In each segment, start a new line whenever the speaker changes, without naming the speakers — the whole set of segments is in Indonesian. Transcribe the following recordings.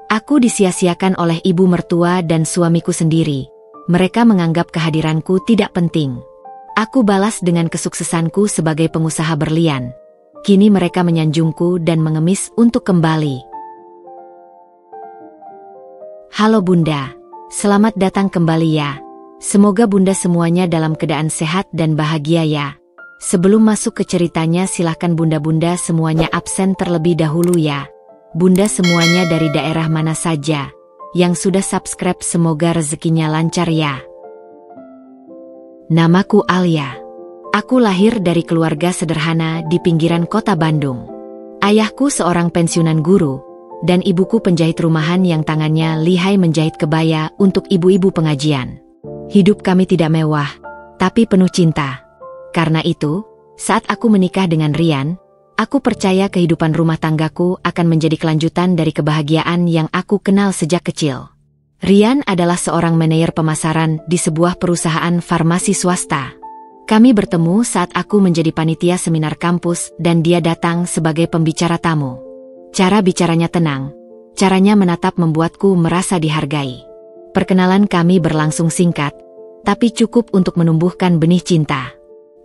Aku disia-siakan oleh ibu mertua dan suamiku sendiri. Mereka menganggap kehadiranku tidak penting. Aku balas dengan kesuksesanku sebagai pengusaha berlian. Kini mereka menyanjungku dan mengemis untuk kembali. Halo Bunda, selamat datang kembali ya. Semoga Bunda semuanya dalam keadaan sehat dan bahagia ya. Sebelum masuk ke ceritanya silahkan Bunda-Bunda semuanya absen terlebih dahulu ya. Bunda semuanya dari daerah mana saja. Yang sudah subscribe semoga rezekinya lancar ya. Namaku Alia. Aku lahir dari keluarga sederhana di pinggiran kota Bandung. Ayahku seorang pensiunan guru, dan ibuku penjahit rumahan yang tangannya lihai menjahit kebaya untuk ibu-ibu pengajian. Hidup kami tidak mewah, tapi penuh cinta. Karena itu, saat aku menikah dengan Rian, aku percaya kehidupan rumah tanggaku akan menjadi kelanjutan dari kebahagiaan yang aku kenal sejak kecil. Rian adalah seorang manajer pemasaran di sebuah perusahaan farmasi swasta. Kami bertemu saat aku menjadi panitia seminar kampus dan dia datang sebagai pembicara tamu. Cara bicaranya tenang, caranya menatap membuatku merasa dihargai. Perkenalan kami berlangsung singkat, tapi cukup untuk menumbuhkan benih cinta.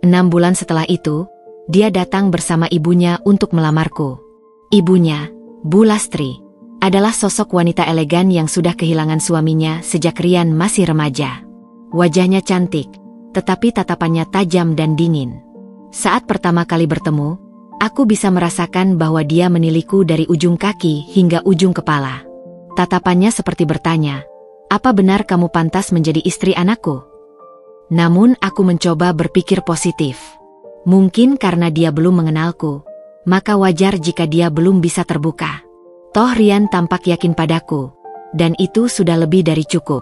6 bulan setelah itu, dia datang bersama ibunya untuk melamarku. Ibunya, Bu Lastri, adalah sosok wanita elegan yang sudah kehilangan suaminya sejak Rian masih remaja. Wajahnya cantik, tetapi tatapannya tajam dan dingin. Saat pertama kali bertemu, aku bisa merasakan bahwa dia menilaiku dari ujung kaki hingga ujung kepala. Tatapannya seperti bertanya, "Apa benar kamu pantas menjadi istri anakku?" Namun aku mencoba berpikir positif. Mungkin karena dia belum mengenalku, maka wajar jika dia belum bisa terbuka. Toh Rian tampak yakin padaku, dan itu sudah lebih dari cukup.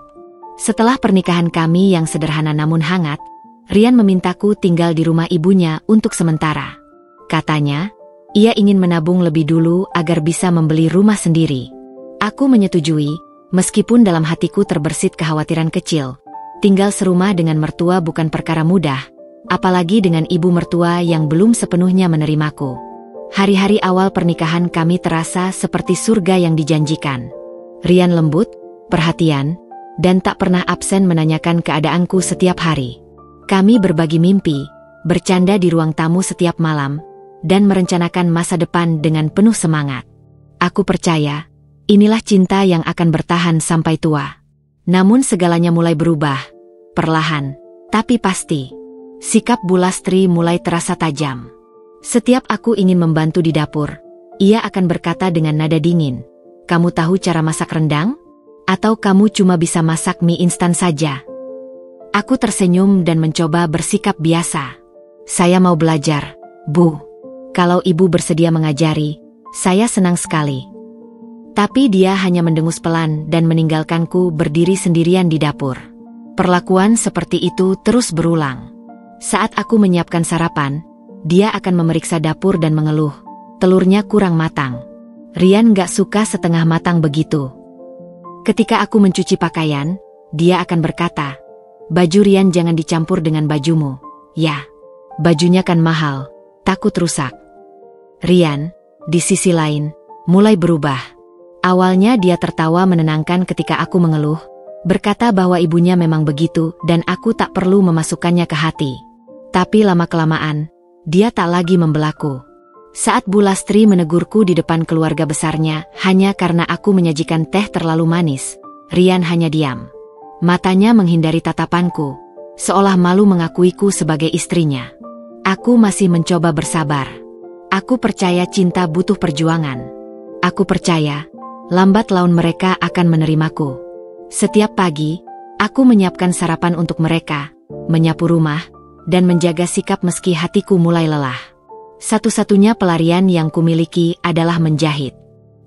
Setelah pernikahan kami yang sederhana namun hangat, Rian memintaku tinggal di rumah ibunya untuk sementara. Katanya, ia ingin menabung lebih dulu agar bisa membeli rumah sendiri. Aku menyetujui, meskipun dalam hatiku terbersit kekhawatiran kecil. Tinggal serumah dengan mertua bukan perkara mudah, apalagi dengan ibu mertua yang belum sepenuhnya menerimaku. Hari-hari awal pernikahan kami terasa seperti surga yang dijanjikan. Rian lembut, perhatian, dan tak pernah absen menanyakan keadaanku setiap hari. Kami berbagi mimpi, bercanda di ruang tamu setiap malam, dan merencanakan masa depan dengan penuh semangat. Aku percaya, inilah cinta yang akan bertahan sampai tua. Namun segalanya mulai berubah, perlahan, tapi pasti. Sikap Bu Lastri mulai terasa tajam. Setiap aku ingin membantu di dapur, ia akan berkata dengan nada dingin, "Kamu tahu cara masak rendang? Atau kamu cuma bisa masak mie instan saja?" Aku tersenyum dan mencoba bersikap biasa. "Saya mau belajar, Bu. Kalau Ibu bersedia mengajari, saya senang sekali." Tapi dia hanya mendengus pelan dan meninggalkanku berdiri sendirian di dapur. Perlakuan seperti itu terus berulang. Saat aku menyiapkan sarapan, dia akan memeriksa dapur dan mengeluh, "Telurnya kurang matang." Rian gak suka setengah matang begitu. Ketika aku mencuci pakaian, dia akan berkata, "Baju Rian jangan dicampur dengan bajumu." Ya, bajunya kan mahal, takut rusak. Rian, di sisi lain, mulai berubah. Awalnya dia tertawa menenangkan ketika aku mengeluh, berkata bahwa ibunya memang begitu dan aku tak perlu memasukkannya ke hati. Tapi lama-kelamaan, dia tak lagi membelaku. Saat Bu Lastri menegurku di depan keluarga besarnya hanya karena aku menyajikan teh terlalu manis, Rian hanya diam. Matanya menghindari tatapanku, seolah malu mengakuiku sebagai istrinya. Aku masih mencoba bersabar. Aku percaya cinta butuh perjuangan. Aku percaya lambat laun mereka akan menerimaku. Setiap pagi, aku menyiapkan sarapan untuk mereka, menyapu rumah, dan menjaga sikap meski hatiku mulai lelah. Satu-satunya pelarian yang kumiliki adalah menjahit.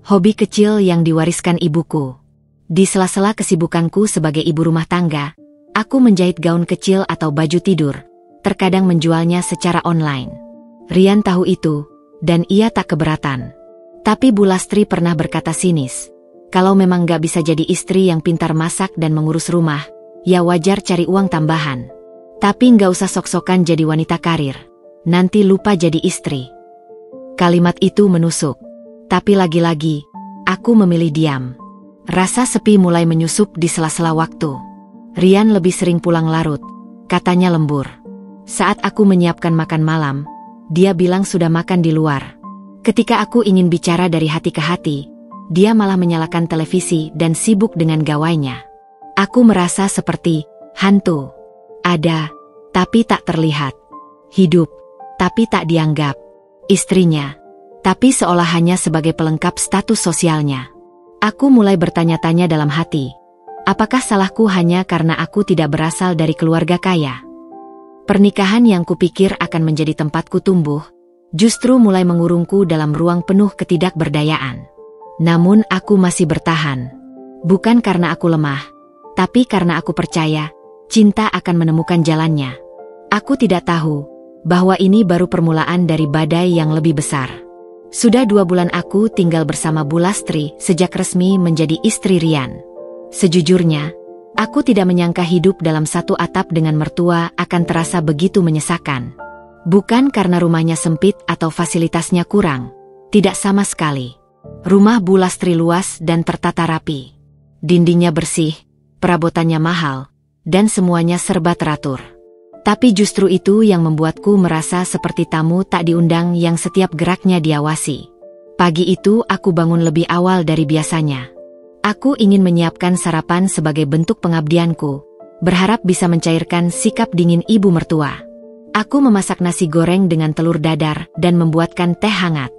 Hobi kecil yang diwariskan ibuku. Di sela-sela kesibukanku sebagai ibu rumah tangga, aku menjahit gaun kecil atau baju tidur, terkadang menjualnya secara online. Rian tahu itu, dan ia tak keberatan. Tapi Bu Lastri pernah berkata sinis, "Kalau memang gak bisa jadi istri yang pintar masak dan mengurus rumah, ya wajar cari uang tambahan. Tapi gak usah sok-sokan jadi wanita karir. Nanti lupa jadi istri." Kalimat itu menusuk. Tapi lagi-lagi, aku memilih diam. Rasa sepi mulai menyusup di sela-sela waktu. Rian lebih sering pulang larut, katanya lembur. Saat aku menyiapkan makan malam, dia bilang sudah makan di luar. Ketika aku ingin bicara dari hati ke hati, dia malah menyalakan televisi dan sibuk dengan gawainya. Aku merasa seperti hantu. Ada, tapi tak terlihat. Hidup, tapi tak dianggap. Istrinya, tapi seolah hanya sebagai pelengkap status sosialnya. Aku mulai bertanya-tanya dalam hati, apakah salahku hanya karena aku tidak berasal dari keluarga kaya? Pernikahan yang kupikir akan menjadi tempatku tumbuh, justru mulai mengurungku dalam ruang penuh ketidakberdayaan. Namun aku masih bertahan. Bukan karena aku lemah, tapi karena aku percaya, cinta akan menemukan jalannya. Aku tidak tahu bahwa ini baru permulaan dari badai yang lebih besar. Sudah 2 bulan aku tinggal bersama Bu Lastri sejak resmi menjadi istri Rian. Sejujurnya, aku tidak menyangka hidup dalam satu atap dengan mertua akan terasa begitu menyesakan. Bukan karena rumahnya sempit atau fasilitasnya kurang. Tidak sama sekali. Rumah Bu Lastri luas dan tertata rapi. Dindingnya bersih, perabotannya mahal, dan semuanya serba teratur. Tapi justru itu yang membuatku merasa seperti tamu tak diundang yang setiap geraknya diawasi. Pagi itu aku bangun lebih awal dari biasanya. Aku ingin menyiapkan sarapan sebagai bentuk pengabdianku, berharap bisa mencairkan sikap dingin ibu mertua. Aku memasak nasi goreng dengan telur dadar dan membuatkan teh hangat.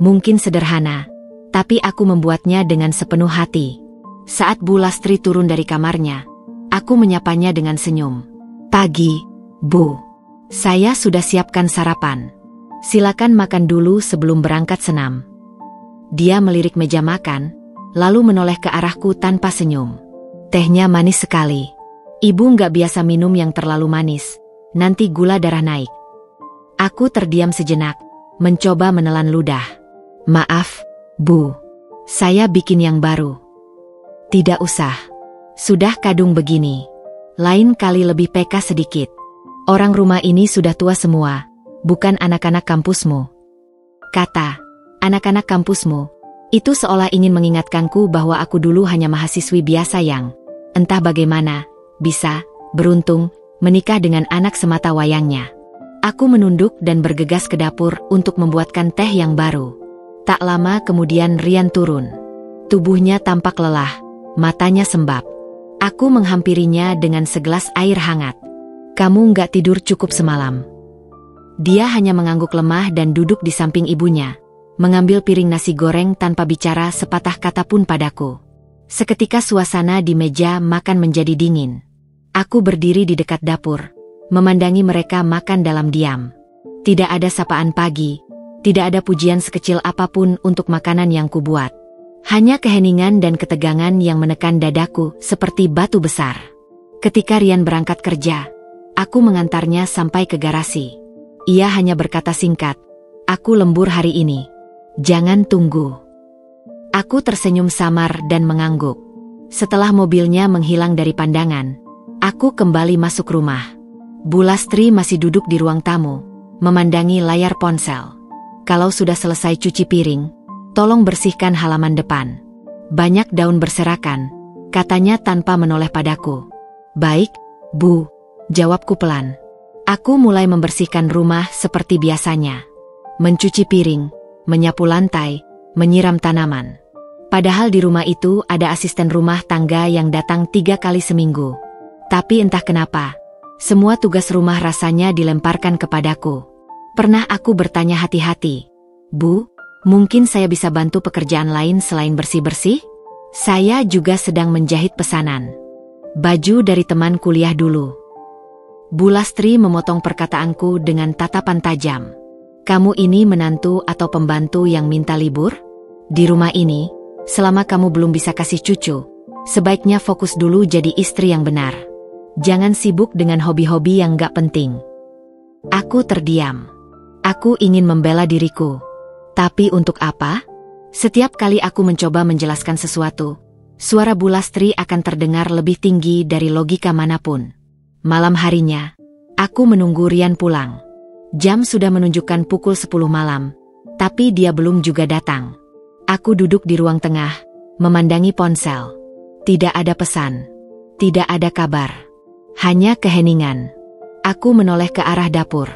Mungkin sederhana, tapi aku membuatnya dengan sepenuh hati. Saat Bu Lastri turun dari kamarnya, aku menyapanya dengan senyum. Pagi, Bu. Saya sudah siapkan sarapan. Silakan makan dulu sebelum berangkat senam. Dia melirik meja makan, lalu menoleh ke arahku tanpa senyum. Tehnya manis sekali. Ibu nggak biasa minum yang terlalu manis, nanti gula darah naik. Aku terdiam sejenak, mencoba menelan ludah. Maaf, Bu. Saya bikin yang baru. Tidak usah. Sudah kadung begini. Lain kali lebih peka sedikit. Orang rumah ini sudah tua semua, bukan anak-anak kampusmu. Kata, anak-anak kampusmu, itu seolah ingin mengingatkanku bahwa aku dulu hanya mahasiswi biasa yang, entah bagaimana, bisa, beruntung, menikah dengan anak semata wayangnya. Aku menunduk dan bergegas ke dapur untuk membuatkan teh yang baru. Tak lama kemudian Rian turun. Tubuhnya tampak lelah, matanya sembab. Aku menghampirinya dengan segelas air hangat. Kamu nggak tidur cukup semalam. Dia hanya mengangguk lemah dan duduk di samping ibunya, mengambil piring nasi goreng tanpa bicara sepatah kata pun padaku. Seketika suasana di meja makan menjadi dingin. Aku berdiri di dekat dapur, memandangi mereka makan dalam diam. Tidak ada sapaan pagi, tidak ada pujian sekecil apapun untuk makanan yang kubuat. Hanya keheningan dan ketegangan yang menekan dadaku seperti batu besar. Ketika Rian berangkat kerja, aku mengantarnya sampai ke garasi. Ia hanya berkata singkat, "Aku lembur hari ini. Jangan tunggu." Aku tersenyum samar dan mengangguk. Setelah mobilnya menghilang dari pandangan, aku kembali masuk rumah. Bu Lastri masih duduk di ruang tamu, memandangi layar ponsel. Kalau sudah selesai cuci piring, tolong bersihkan halaman depan. Banyak daun berserakan, katanya tanpa menoleh padaku. Baik, Bu. Jawabku pelan. Aku mulai membersihkan rumah seperti biasanya. Mencuci piring, menyapu lantai, menyiram tanaman. Padahal di rumah itu ada asisten rumah tangga yang datang 3 kali seminggu. Tapi entah kenapa, semua tugas rumah rasanya dilemparkan kepadaku. Pernah aku bertanya hati-hati, "Bu, mungkin saya bisa bantu pekerjaan lain selain bersih-bersih? Saya juga sedang menjahit pesanan. Baju dari teman kuliah dulu." Bu Lastri memotong perkataanku dengan tatapan tajam. "Kamu ini menantu atau pembantu yang minta libur? Di rumah ini, selama kamu belum bisa kasih cucu, sebaiknya fokus dulu jadi istri yang benar. Jangan sibuk dengan hobi-hobi yang gak penting." Aku terdiam. Aku ingin membela diriku. Tapi untuk apa? Setiap kali aku mencoba menjelaskan sesuatu, suara Bu Lastri akan terdengar lebih tinggi dari logika manapun. Malam harinya, aku menunggu Rian pulang. Jam sudah menunjukkan pukul 10 malam, tapi dia belum juga datang. Aku duduk di ruang tengah, memandangi ponsel. Tidak ada pesan. Tidak ada kabar. Hanya keheningan. Aku menoleh ke arah dapur.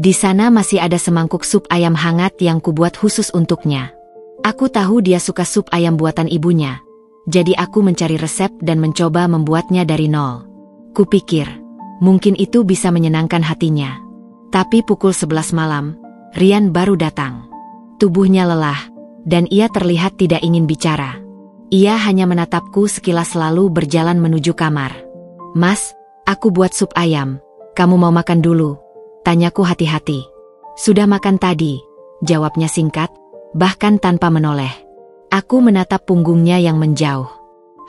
Di sana masih ada semangkuk sup ayam hangat yang kubuat khusus untuknya. Aku tahu dia suka sup ayam buatan ibunya. Jadi aku mencari resep dan mencoba membuatnya dari nol. Kupikir, mungkin itu bisa menyenangkan hatinya. Tapi pukul 11 malam, Rian baru datang. Tubuhnya lelah, dan ia terlihat tidak ingin bicara. Ia hanya menatapku sekilas lalu berjalan menuju kamar. "Mas, aku buat sup ayam. Kamu mau makan dulu?" Tanyaku hati-hati. "Sudah makan tadi," jawabnya singkat, bahkan tanpa menoleh. Aku menatap punggungnya yang menjauh.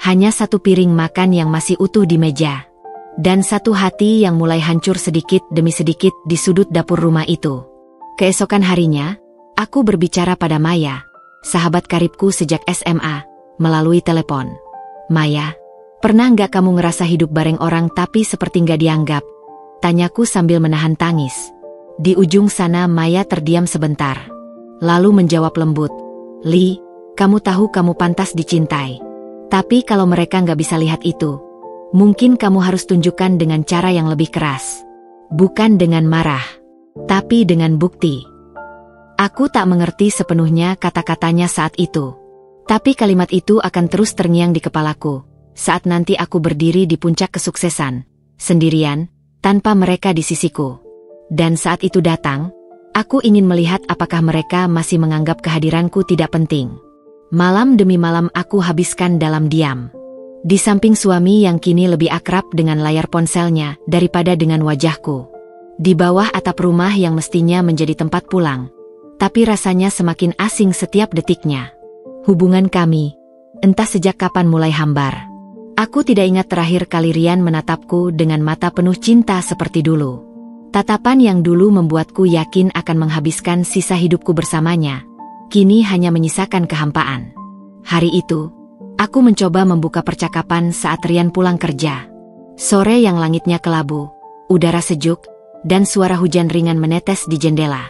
Hanya satu piring makan yang masih utuh di meja. Dan satu hati yang mulai hancur sedikit demi sedikit di sudut dapur rumah itu. Keesokan harinya, aku berbicara pada Maya, sahabat karibku sejak SMA, melalui telepon. "Maya, pernah nggak kamu ngerasa hidup bareng orang tapi seperti nggak dianggap?" Tanyaku sambil menahan tangis. Di ujung sana Maya terdiam sebentar. Lalu menjawab lembut, "Li, kamu tahu kamu pantas dicintai. Tapi kalau mereka nggak bisa lihat itu, mungkin kamu harus tunjukkan dengan cara yang lebih keras. Bukan dengan marah, tapi dengan bukti." Aku tak mengerti sepenuhnya kata-katanya saat itu. Tapi kalimat itu akan terus terngiang di kepalaku, saat nanti aku berdiri di puncak kesuksesan, sendirian, tanpa mereka di sisiku. Dan saat itu datang, aku ingin melihat apakah mereka masih menganggap kehadiranku tidak penting. Malam demi malam aku habiskan dalam diam. Di samping suami yang kini lebih akrab dengan layar ponselnya daripada dengan wajahku. Di bawah atap rumah yang mestinya menjadi tempat pulang. Tapi rasanya semakin asing setiap detiknya. Hubungan kami, entah sejak kapan mulai hambar. Aku tidak ingat terakhir kali Rian menatapku dengan mata penuh cinta seperti dulu. Tatapan yang dulu membuatku yakin akan menghabiskan sisa hidupku bersamanya, kini hanya menyisakan kehampaan. Hari itu, aku mencoba membuka percakapan saat Rian pulang kerja. Sore yang langitnya kelabu, udara sejuk, dan suara hujan ringan menetes di jendela.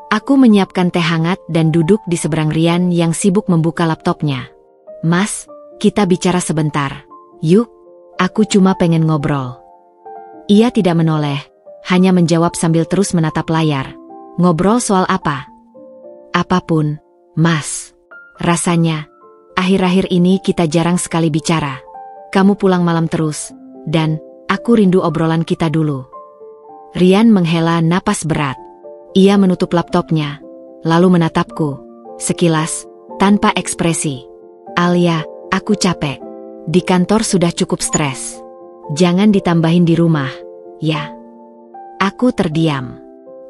Aku menyiapkan teh hangat dan duduk di seberang Rian yang sibuk membuka laptopnya. "Mas, kita bicara sebentar. Yuk, aku cuma pengen ngobrol." Ia tidak menoleh, hanya menjawab sambil terus menatap layar. "Ngobrol soal apa?" "Apapun, Mas. Rasanya, akhir-akhir ini kita jarang sekali bicara. Kamu pulang malam terus, dan aku rindu obrolan kita dulu." Rian menghela napas berat. Ia menutup laptopnya, lalu menatapku, sekilas, tanpa ekspresi. "Alia, aku capek. Di kantor sudah cukup stres. Jangan ditambahin di rumah, ya?" Aku terdiam.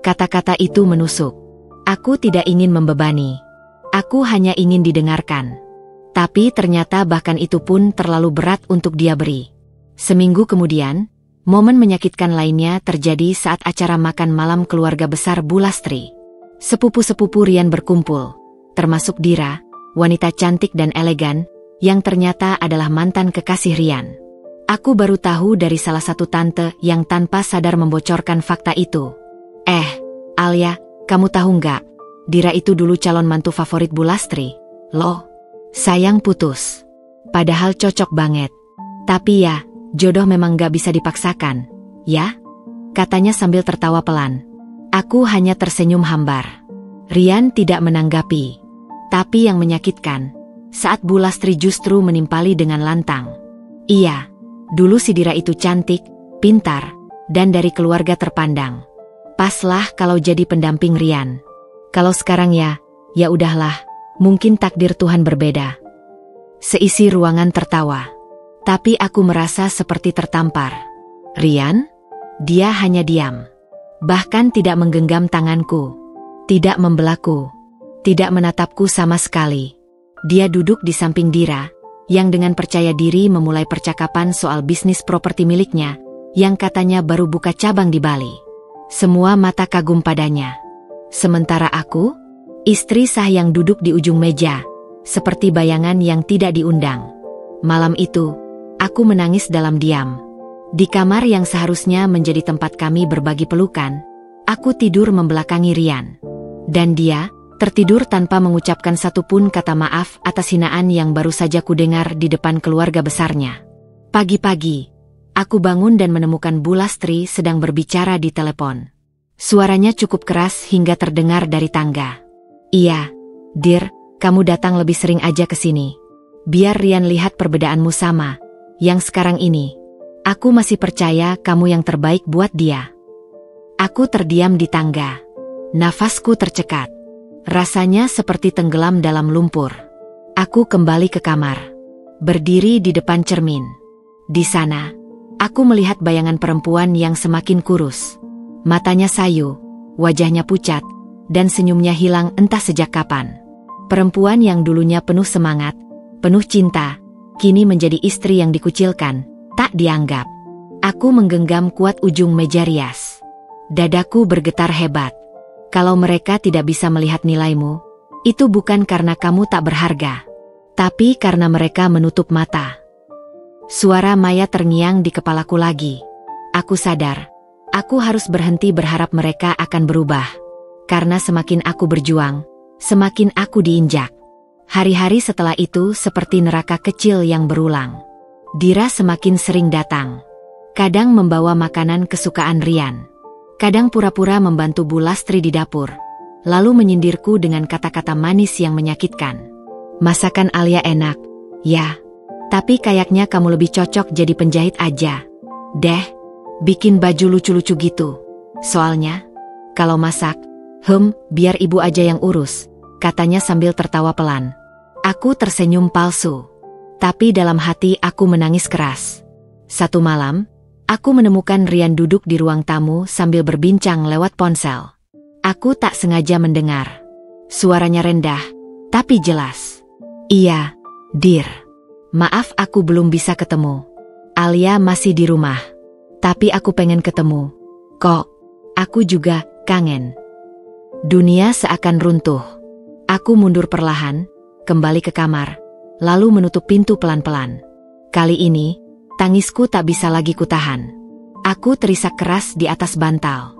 Kata-kata itu menusuk. Aku tidak ingin membebani. Aku hanya ingin didengarkan. Tapi ternyata bahkan itu pun terlalu berat untuk dia beri. Seminggu kemudian, momen menyakitkan lainnya terjadi saat acara makan malam keluarga besar Bulastri. Sepupu-sepupu Rian berkumpul, termasuk Dira, wanita cantik dan elegan, yang ternyata adalah mantan kekasih Rian. Aku baru tahu dari salah satu tante yang tanpa sadar membocorkan fakta itu. Alia, kamu tahu nggak? Dira itu dulu calon mantu favorit Bulastri. Loh, sayang putus. Padahal cocok banget. Tapi ya, jodoh memang gak bisa dipaksakan, ya? Katanya sambil tertawa pelan. Aku hanya tersenyum hambar. Rian tidak menanggapi. Tapi yang menyakitkan, saat Bulastri justru menimpali dengan lantang. Iya, dulu si Dira itu cantik, pintar, dan dari keluarga terpandang. Paslah kalau jadi pendamping Rian. Kalau sekarang ya udahlah, mungkin takdir Tuhan berbeda. Seisi ruangan tertawa. Tapi aku merasa seperti tertampar. Rian? Dia hanya diam. Bahkan tidak menggenggam tanganku. Tidak membelaku. Tidak menatapku sama sekali. Dia duduk di samping Dira, yang dengan percaya diri memulai percakapan soal bisnis properti miliknya, yang katanya baru buka cabang di Bali. Semua mata kagum padanya. Sementara aku, istri sah yang duduk di ujung meja, seperti bayangan yang tidak diundang. Malam itu, aku menangis dalam diam. Di kamar yang seharusnya menjadi tempat kami berbagi pelukan, aku tidur membelakangi Rian. Dan dia, tertidur tanpa mengucapkan satupun kata maaf atas hinaan yang baru saja kudengar di depan keluarga besarnya. Pagi-pagi, aku bangun dan menemukan Bu Lastri sedang berbicara di telepon. Suaranya cukup keras hingga terdengar dari tangga. Iya, Dir, kamu datang lebih sering aja ke sini. Biar Rian lihat perbedaanmu sama. Yang sekarang ini, aku masih percaya kamu yang terbaik buat dia. Aku terdiam di tangga. Nafasku tercekat. Rasanya seperti tenggelam dalam lumpur. Aku kembali ke kamar. Berdiri di depan cermin. Di sana, aku melihat bayangan perempuan yang semakin kurus. Matanya sayu, wajahnya pucat, dan senyumnya hilang entah sejak kapan. Perempuan yang dulunya penuh semangat, penuh cinta, kini menjadi istri yang dikucilkan, tak dianggap. Aku menggenggam kuat ujung meja rias. Dadaku bergetar hebat. Kalau mereka tidak bisa melihat nilaimu, itu bukan karena kamu tak berharga, tapi karena mereka menutup mata. Suara Maya terngiang di kepalaku lagi. Aku sadar, aku harus berhenti berharap mereka akan berubah. Karena semakin aku berjuang, semakin aku diinjak. Hari-hari setelah itu seperti neraka kecil yang berulang. Dira semakin sering datang. Kadang membawa makanan kesukaan Rian. Kadang pura-pura membantu Bu Lastri di dapur, lalu menyindirku dengan kata-kata manis yang menyakitkan. Masakan Alia enak, ya, tapi kayaknya kamu lebih cocok jadi penjahit aja. Deh, bikin baju lucu-lucu gitu. Soalnya, kalau masak, biar ibu aja yang urus, katanya sambil tertawa pelan. Aku tersenyum palsu, tapi dalam hati aku menangis keras. Satu malam, aku menemukan Rian duduk di ruang tamu sambil berbincang lewat ponsel. Aku tak sengaja mendengar. Suaranya rendah, tapi jelas. Iya, Dir. Maaf aku belum bisa ketemu. Alia masih di rumah. Tapi aku pengen ketemu. Kok, aku juga kangen. Dunia seakan runtuh. Aku mundur perlahan, kembali ke kamar, lalu menutup pintu pelan-pelan. Kali ini, tangisku tak bisa lagi kutahan. Aku terisak keras di atas bantal.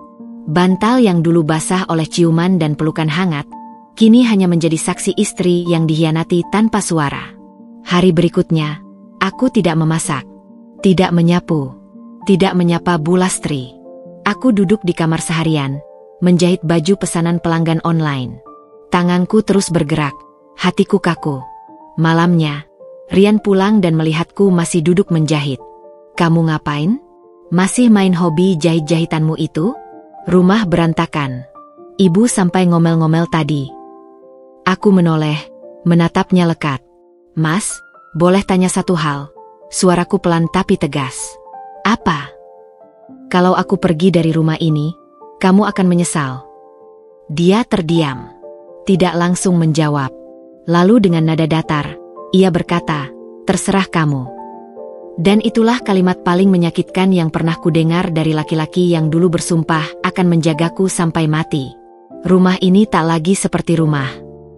Bantal yang dulu basah oleh ciuman dan pelukan hangat, kini hanya menjadi saksi istri yang dihianati tanpa suara. Hari berikutnya, aku tidak memasak, tidak menyapu, tidak menyapa Bu Lastri. Aku duduk di kamar seharian, menjahit baju pesanan pelanggan online. Tanganku terus bergerak, hatiku kaku. Malamnya, Rian pulang dan melihatku masih duduk menjahit. Kamu ngapain? Masih main hobi jahit-jahitanmu itu? Rumah berantakan. Ibu sampai ngomel-ngomel tadi. Aku menoleh, menatapnya lekat. Mas, boleh tanya satu hal? Suaraku pelan tapi tegas. Apa? Kalau aku pergi dari rumah ini, kamu akan menyesal. Dia terdiam, tidak langsung menjawab. Lalu dengan nada datar, ia berkata, terserah kamu. Dan itulah kalimat paling menyakitkan yang pernah kudengar dari laki-laki yang dulu bersumpah akan menjagaku sampai mati. Rumah ini tak lagi seperti rumah.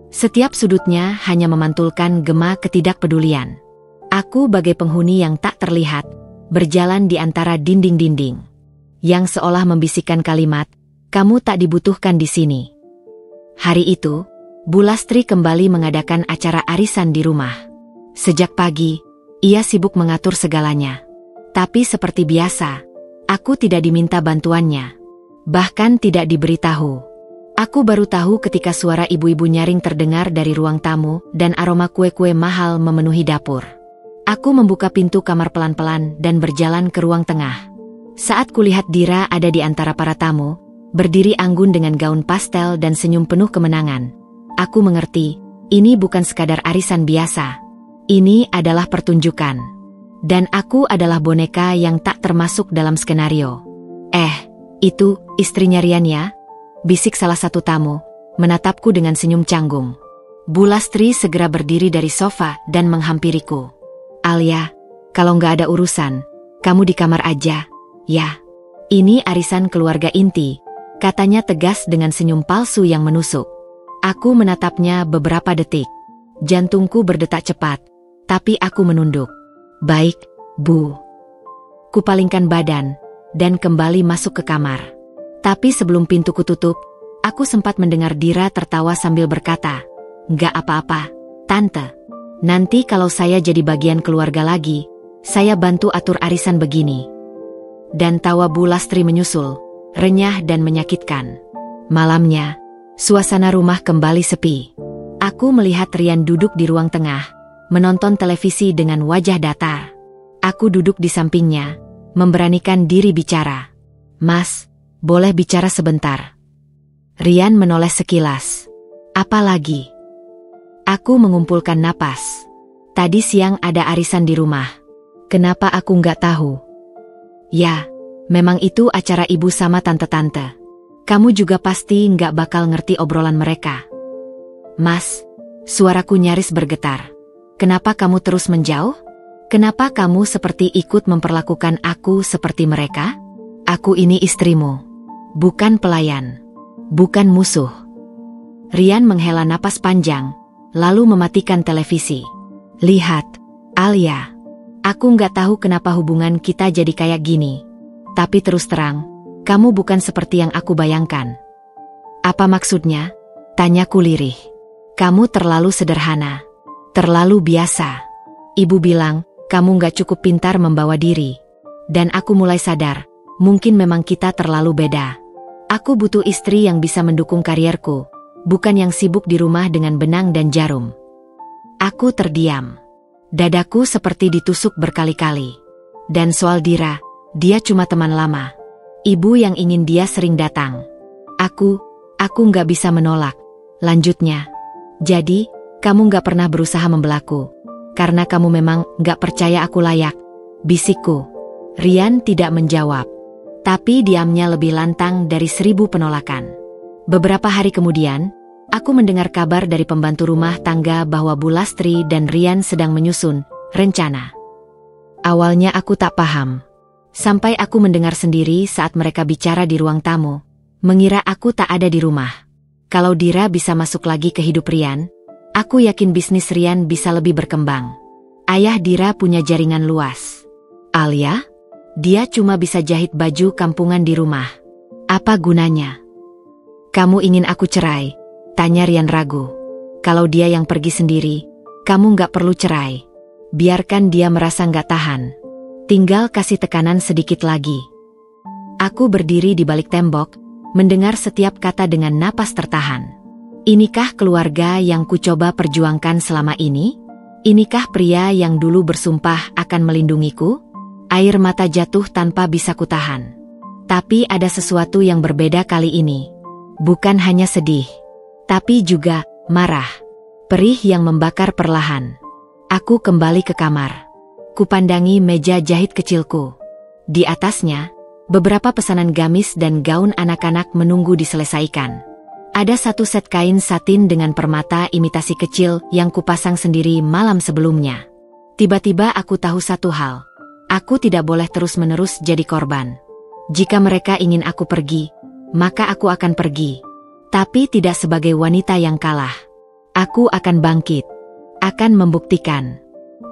Setiap sudutnya hanya memantulkan gema ketidakpedulian. Aku bagai penghuni yang tak terlihat, berjalan di antara dinding-dinding, yang seolah membisikkan kalimat, kamu tak dibutuhkan di sini. Hari itu, Bu Lastri kembali mengadakan acara arisan di rumah. Sejak pagi, ia sibuk mengatur segalanya. Tapi seperti biasa, aku tidak diminta bantuannya. Bahkan tidak diberitahu. Aku baru tahu ketika suara ibu-ibu nyaring terdengar dari ruang tamu dan aroma kue-kue mahal memenuhi dapur. Aku membuka pintu kamar pelan-pelan dan berjalan ke ruang tengah. Saat kulihat Dira ada di antara para tamu, berdiri anggun dengan gaun pastel dan senyum penuh kemenangan. Aku mengerti, ini bukan sekadar arisan biasa. Ini adalah pertunjukan. Dan aku adalah boneka yang tak termasuk dalam skenario. Itu istrinya Rian ya? Bisik salah satu tamu, menatapku dengan senyum canggung. Bu Lastri segera berdiri dari sofa dan menghampiriku. Alia, kalau nggak ada urusan, kamu di kamar aja, ya. Ini arisan keluarga inti, katanya tegas dengan senyum palsu yang menusuk. Aku menatapnya beberapa detik. Jantungku berdetak cepat, tapi aku menunduk. Baik, Bu. Kupalingkan badan, dan kembali masuk ke kamar. Tapi sebelum pintu kututup, Aku sempat mendengar Dira tertawa sambil berkata, "Nggak apa-apa, Tante. Nanti kalau saya jadi bagian keluarga lagi, saya bantu atur arisan begini." Dan tawa Bu Lastri menyusul, renyah dan menyakitkan. Malamnya, suasana rumah kembali sepi. Aku melihat Rian duduk di ruang tengah, menonton televisi dengan wajah datar. Aku duduk di sampingnya, memberanikan diri bicara. "Mas, boleh bicara sebentar?" Rian menoleh sekilas. "Apa lagi?" Aku mengumpulkan napas. "Tadi siang ada arisan di rumah. Kenapa aku nggak tahu?" "Ya, memang itu acara ibu sama tante-tante. Kamu juga pasti nggak bakal ngerti obrolan mereka." "Mas," suaraku nyaris bergetar. "Kenapa kamu terus menjauh? Kenapa kamu seperti ikut memperlakukan aku seperti mereka? Aku ini istrimu, bukan pelayan, bukan musuh." Rian menghela napas panjang, lalu mematikan televisi. "Lihat, Alia. Aku nggak tahu kenapa hubungan kita jadi kayak gini. Tapi terus terang, kamu bukan seperti yang aku bayangkan." "Apa maksudnya?" tanyaku lirih. "Kamu terlalu sederhana. Terlalu biasa. Ibu bilang, kamu nggak cukup pintar membawa diri. Dan aku mulai sadar, mungkin memang kita terlalu beda. Aku butuh istri yang bisa mendukung karierku, bukan yang sibuk di rumah dengan benang dan jarum." Aku terdiam. Dadaku seperti ditusuk berkali-kali. Dan soal Dira, dia cuma teman lama. Ibu yang ingin dia sering datang. Aku nggak bisa menolak. Lanjutnya, "Jadi, kamu nggak pernah berusaha membelaku, karena kamu memang nggak percaya aku layak," bisikku. Rian tidak menjawab. Tapi diamnya lebih lantang dari 1000 penolakan. Beberapa hari kemudian, aku mendengar kabar dari pembantu rumah tangga bahwa Bu Lastri dan Rian sedang menyusun rencana. Awalnya aku tak paham. Sampai aku mendengar sendiri saat mereka bicara di ruang tamu, mengira aku tak ada di rumah. Kalau Dira bisa masuk lagi ke hidup Rian, aku yakin bisnis Rian bisa lebih berkembang. Ayah Dira punya jaringan luas. Alia? Dia cuma bisa jahit baju kampungan di rumah. Apa gunanya? "Kamu ingin aku cerai?" tanya Rian ragu. "Kalau dia yang pergi sendiri, kamu nggak perlu cerai. Biarkan dia merasa nggak tahan. Tinggal kasih tekanan sedikit lagi." Aku berdiri di balik tembok, mendengar setiap kata dengan napas tertahan. Inikah keluarga yang kucoba perjuangkan selama ini? Inikah pria yang dulu bersumpah akan melindungiku? Air mata jatuh tanpa bisa kutahan. Tapi ada sesuatu yang berbeda kali ini. Bukan hanya sedih, tapi juga marah. Perih yang membakar perlahan. Aku kembali ke kamar. Kupandangi meja jahit kecilku. Di atasnya, beberapa pesanan gamis dan gaun anak-anak menunggu diselesaikan. Ada satu set kain satin dengan permata imitasi kecil yang kupasang sendiri malam sebelumnya. Tiba-tiba aku tahu satu hal. Aku tidak boleh terus-menerus jadi korban. Jika mereka ingin aku pergi, maka aku akan pergi. Tapi tidak sebagai wanita yang kalah. Aku akan bangkit. Akan membuktikan.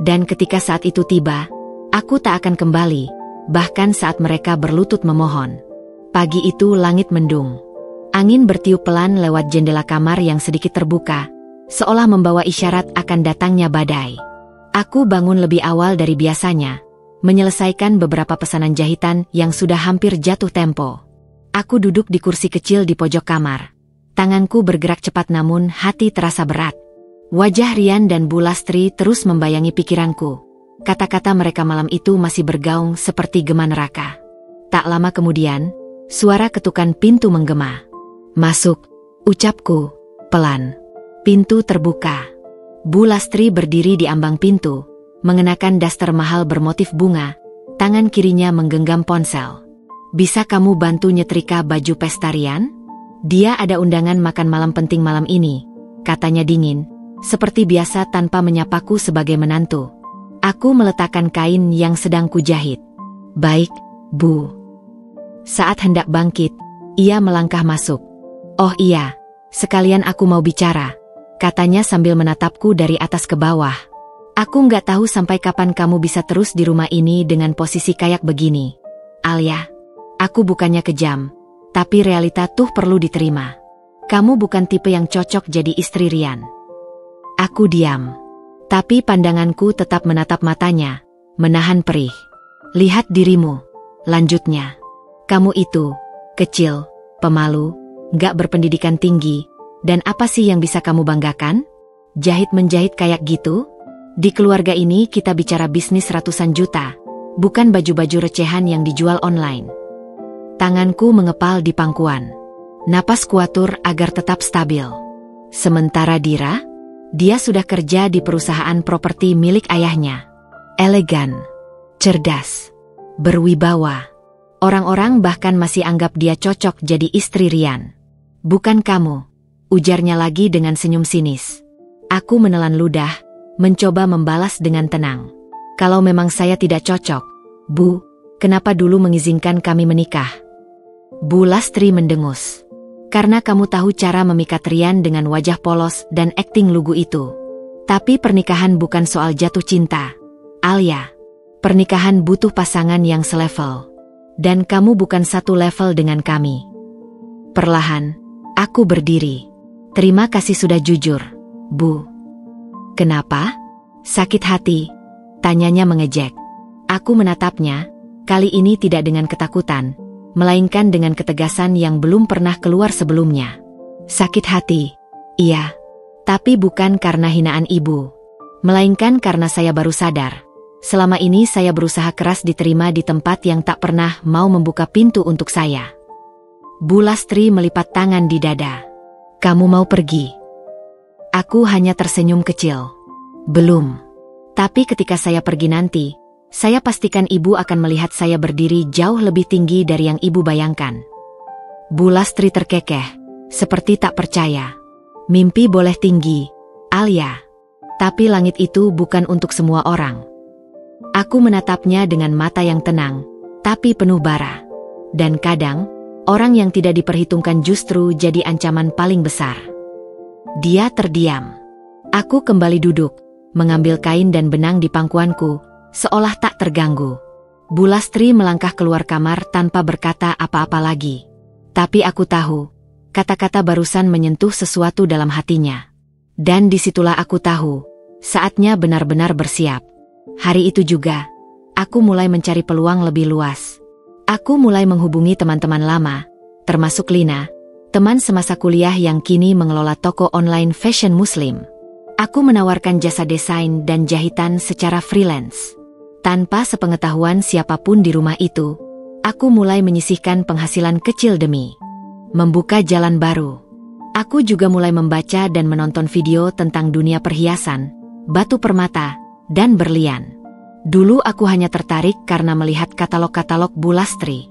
Dan ketika saat itu tiba, aku tak akan kembali, bahkan saat mereka berlutut memohon. Pagi itu langit mendung. Angin bertiup pelan lewat jendela kamar yang sedikit terbuka, seolah membawa isyarat akan datangnya badai. Aku bangun lebih awal dari biasanya, menyelesaikan beberapa pesanan jahitan yang sudah hampir jatuh tempo. Aku duduk di kursi kecil di pojok kamar. Tanganku bergerak cepat namun hati terasa berat. Wajah Rian dan Bu Lastri terus membayangi pikiranku. Kata-kata mereka malam itu masih bergaung seperti gema neraka. Tak lama kemudian, suara ketukan pintu menggema. "Masuk," ucapku, pelan. Pintu terbuka. Bu Lastri berdiri di ambang pintu, mengenakan daster mahal bermotif bunga, tangan kirinya menggenggam ponsel. "Bisa kamu bantu nyetrika baju pesta Rian? Dia ada undangan makan malam penting malam ini," katanya dingin, seperti biasa tanpa menyapaku sebagai menantu. Aku meletakkan kain yang sedang kujahit. "Baik, Bu." Saat hendak bangkit, ia melangkah masuk. "Oh iya, sekalian aku mau bicara," katanya sambil menatapku dari atas ke bawah. "Aku nggak tahu sampai kapan kamu bisa terus di rumah ini dengan posisi kayak begini. Alia, aku bukannya kejam, tapi realita tuh perlu diterima. Kamu bukan tipe yang cocok jadi istri Rian. Aku diam. Tapi pandanganku tetap menatap matanya, menahan perih. Lihat dirimu, lanjutnya. Kamu itu, kecil, pemalu, gak berpendidikan tinggi, dan apa sih yang bisa kamu banggakan? Jahit-menjahit kayak gitu? Di keluarga ini kita bicara bisnis ratusan juta, bukan baju-baju recehan yang dijual online. Tanganku mengepal di pangkuan. Napas kuatur agar tetap stabil. Sementara Dira, dia sudah kerja di perusahaan properti milik ayahnya. Elegan, cerdas, berwibawa. Orang-orang bahkan masih anggap dia cocok jadi istri Rian. Bukan kamu, ujarnya lagi dengan senyum sinis. Aku menelan ludah, mencoba membalas dengan tenang. Kalau memang saya tidak cocok, Bu, kenapa dulu mengizinkan kami menikah? Bu Lastri mendengus. Karena kamu tahu cara memikat Rian dengan wajah polos dan akting lugu itu. Tapi pernikahan bukan soal jatuh cinta, Alia. Pernikahan butuh pasangan yang selevel. Dan kamu bukan satu level dengan kami. Perlahan, aku berdiri. Terima kasih sudah jujur, Bu. Kenapa? Sakit hati? Tanyanya mengejek. Aku menatapnya, kali ini tidak dengan ketakutan, melainkan dengan ketegasan yang belum pernah keluar sebelumnya. Sakit hati, iya. Tapi bukan karena hinaan ibu, melainkan karena saya baru sadar. Selama ini saya berusaha keras diterima di tempat yang tak pernah mau membuka pintu untuk saya. Bu Lastri melipat tangan di dada. Kamu mau pergi? Aku hanya tersenyum kecil. Belum. Tapi ketika saya pergi nanti, saya pastikan ibu akan melihat saya berdiri jauh lebih tinggi dari yang ibu bayangkan. Bu Lastri terkekeh, seperti tak percaya. Mimpi boleh tinggi, Alia. Tapi langit itu bukan untuk semua orang. Aku menatapnya dengan mata yang tenang, tapi penuh bara. Dan kadang, orang yang tidak diperhitungkan justru jadi ancaman paling besar. Dia terdiam. Aku kembali duduk, mengambil kain dan benang di pangkuanku, seolah tak terganggu. Bu Lastri melangkah keluar kamar tanpa berkata apa-apa lagi. Tapi aku tahu, kata-kata barusan menyentuh sesuatu dalam hatinya. Dan disitulah aku tahu, saatnya benar-benar bersiap. Hari itu juga, aku mulai mencari peluang lebih luas. Aku mulai menghubungi teman-teman lama, termasuk Lina, teman semasa kuliah yang kini mengelola toko online fashion muslim. Aku menawarkan jasa desain dan jahitan secara freelance. Tanpa sepengetahuan siapapun di rumah itu, aku mulai menyisihkan penghasilan kecil demi membuka jalan baru. Aku juga mulai membaca dan menonton video tentang dunia perhiasan, batu permata, dan berlian. Dulu aku hanya tertarik karena melihat katalog-katalog Bu Lastri.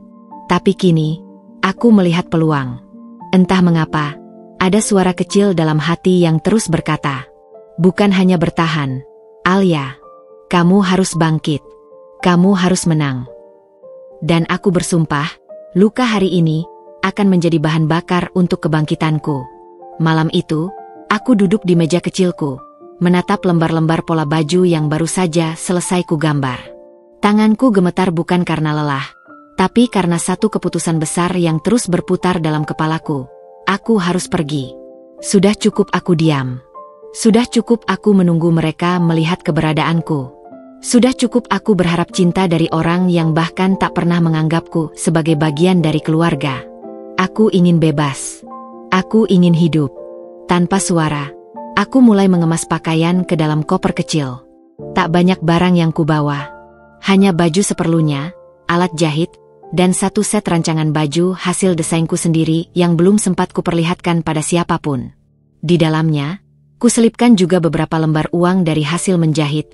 Tapi kini, aku melihat peluang. Entah mengapa, ada suara kecil dalam hati yang terus berkata, bukan hanya bertahan, Alia. Kamu harus bangkit. Kamu harus menang. Dan aku bersumpah, luka hari ini akan menjadi bahan bakar untuk kebangkitanku. Malam itu, aku duduk di meja kecilku, menatap lembar-lembar pola baju yang baru saja selesai kugambar. Tanganku gemetar bukan karena lelah, tapi karena satu keputusan besar yang terus berputar dalam kepalaku. Aku harus pergi. Sudah cukup aku diam. Sudah cukup aku menunggu mereka melihat keberadaanku. Sudah cukup aku berharap cinta dari orang yang bahkan tak pernah menganggapku sebagai bagian dari keluarga. Aku ingin bebas. Aku ingin hidup. Tanpa suara, aku mulai mengemas pakaian ke dalam koper kecil. Tak banyak barang yang kubawa. Hanya baju seperlunya, alat jahit, dan satu set rancangan baju hasil desainku sendiri yang belum sempat kuperlihatkan pada siapapun. Di dalamnya, kuselipkan juga beberapa lembar uang dari hasil menjahit,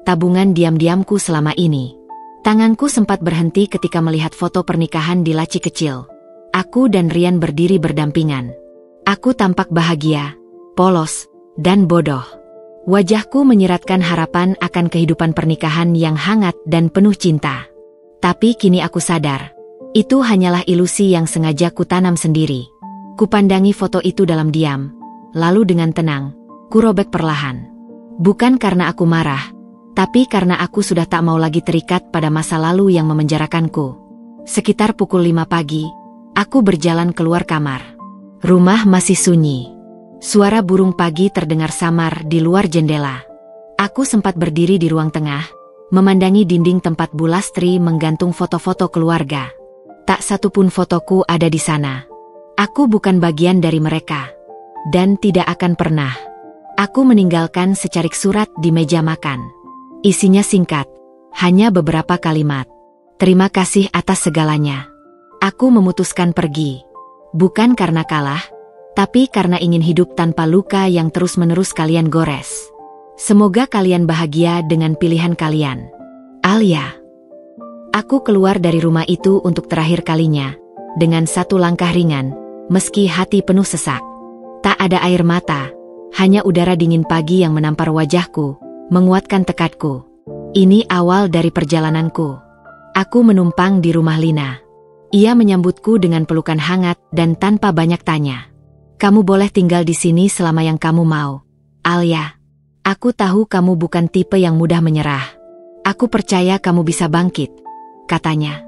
tabungan diam-diamku selama ini. Tanganku sempat berhenti ketika melihat foto pernikahan di laci kecil. Aku dan Rian berdiri berdampingan. Aku tampak bahagia, polos, dan bodoh. Wajahku menyiratkan harapan akan kehidupan pernikahan yang hangat dan penuh cinta. Tapi kini aku sadar, itu hanyalah ilusi yang sengaja kutanam sendiri. Kupandangi foto itu dalam diam, lalu dengan tenang, kurobek perlahan. Bukan karena aku marah, tapi karena aku sudah tak mau lagi terikat pada masa lalu yang memenjarakanku. Sekitar pukul 5 pagi, aku berjalan keluar kamar. Rumah masih sunyi. Suara burung pagi terdengar samar di luar jendela. Aku sempat berdiri di ruang tengah, memandangi dinding tempat Bu Lastri menggantung foto-foto keluarga. Tak satu pun fotoku ada di sana. Aku bukan bagian dari mereka. Dan tidak akan pernah. Aku meninggalkan secarik surat di meja makan. Isinya singkat, hanya beberapa kalimat. Terima kasih atas segalanya. Aku memutuskan pergi. Bukan karena kalah, tapi karena ingin hidup tanpa luka yang terus-menerus kalian gores. Semoga kalian bahagia dengan pilihan kalian. Alia. Aku keluar dari rumah itu untuk terakhir kalinya, dengan satu langkah ringan, meski hati penuh sesak. Tak ada air mata, hanya udara dingin pagi yang menampar wajahku, menguatkan tekadku. Ini awal dari perjalananku. Aku menumpang di rumah Lina. Ia menyambutku dengan pelukan hangat dan tanpa banyak tanya. Kamu boleh tinggal di sini selama yang kamu mau, Alia. Aku tahu kamu bukan tipe yang mudah menyerah. Aku percaya kamu bisa bangkit, katanya.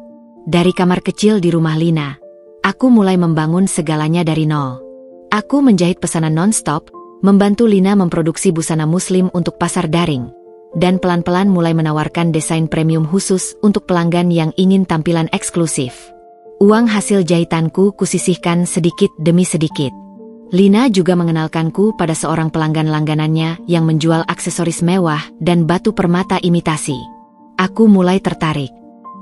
Dari kamar kecil di rumah Lina, aku mulai membangun segalanya dari nol. Aku menjahit pesanan non-stop, membantu Lina memproduksi busana muslim untuk pasar daring, dan pelan-pelan mulai menawarkan desain premium khusus untuk pelanggan yang ingin tampilan eksklusif. Uang hasil jahitanku kusisihkan sedikit demi sedikit. Lina juga mengenalkanku pada seorang pelanggan langganannya yang menjual aksesoris mewah dan batu permata imitasi. Aku mulai tertarik.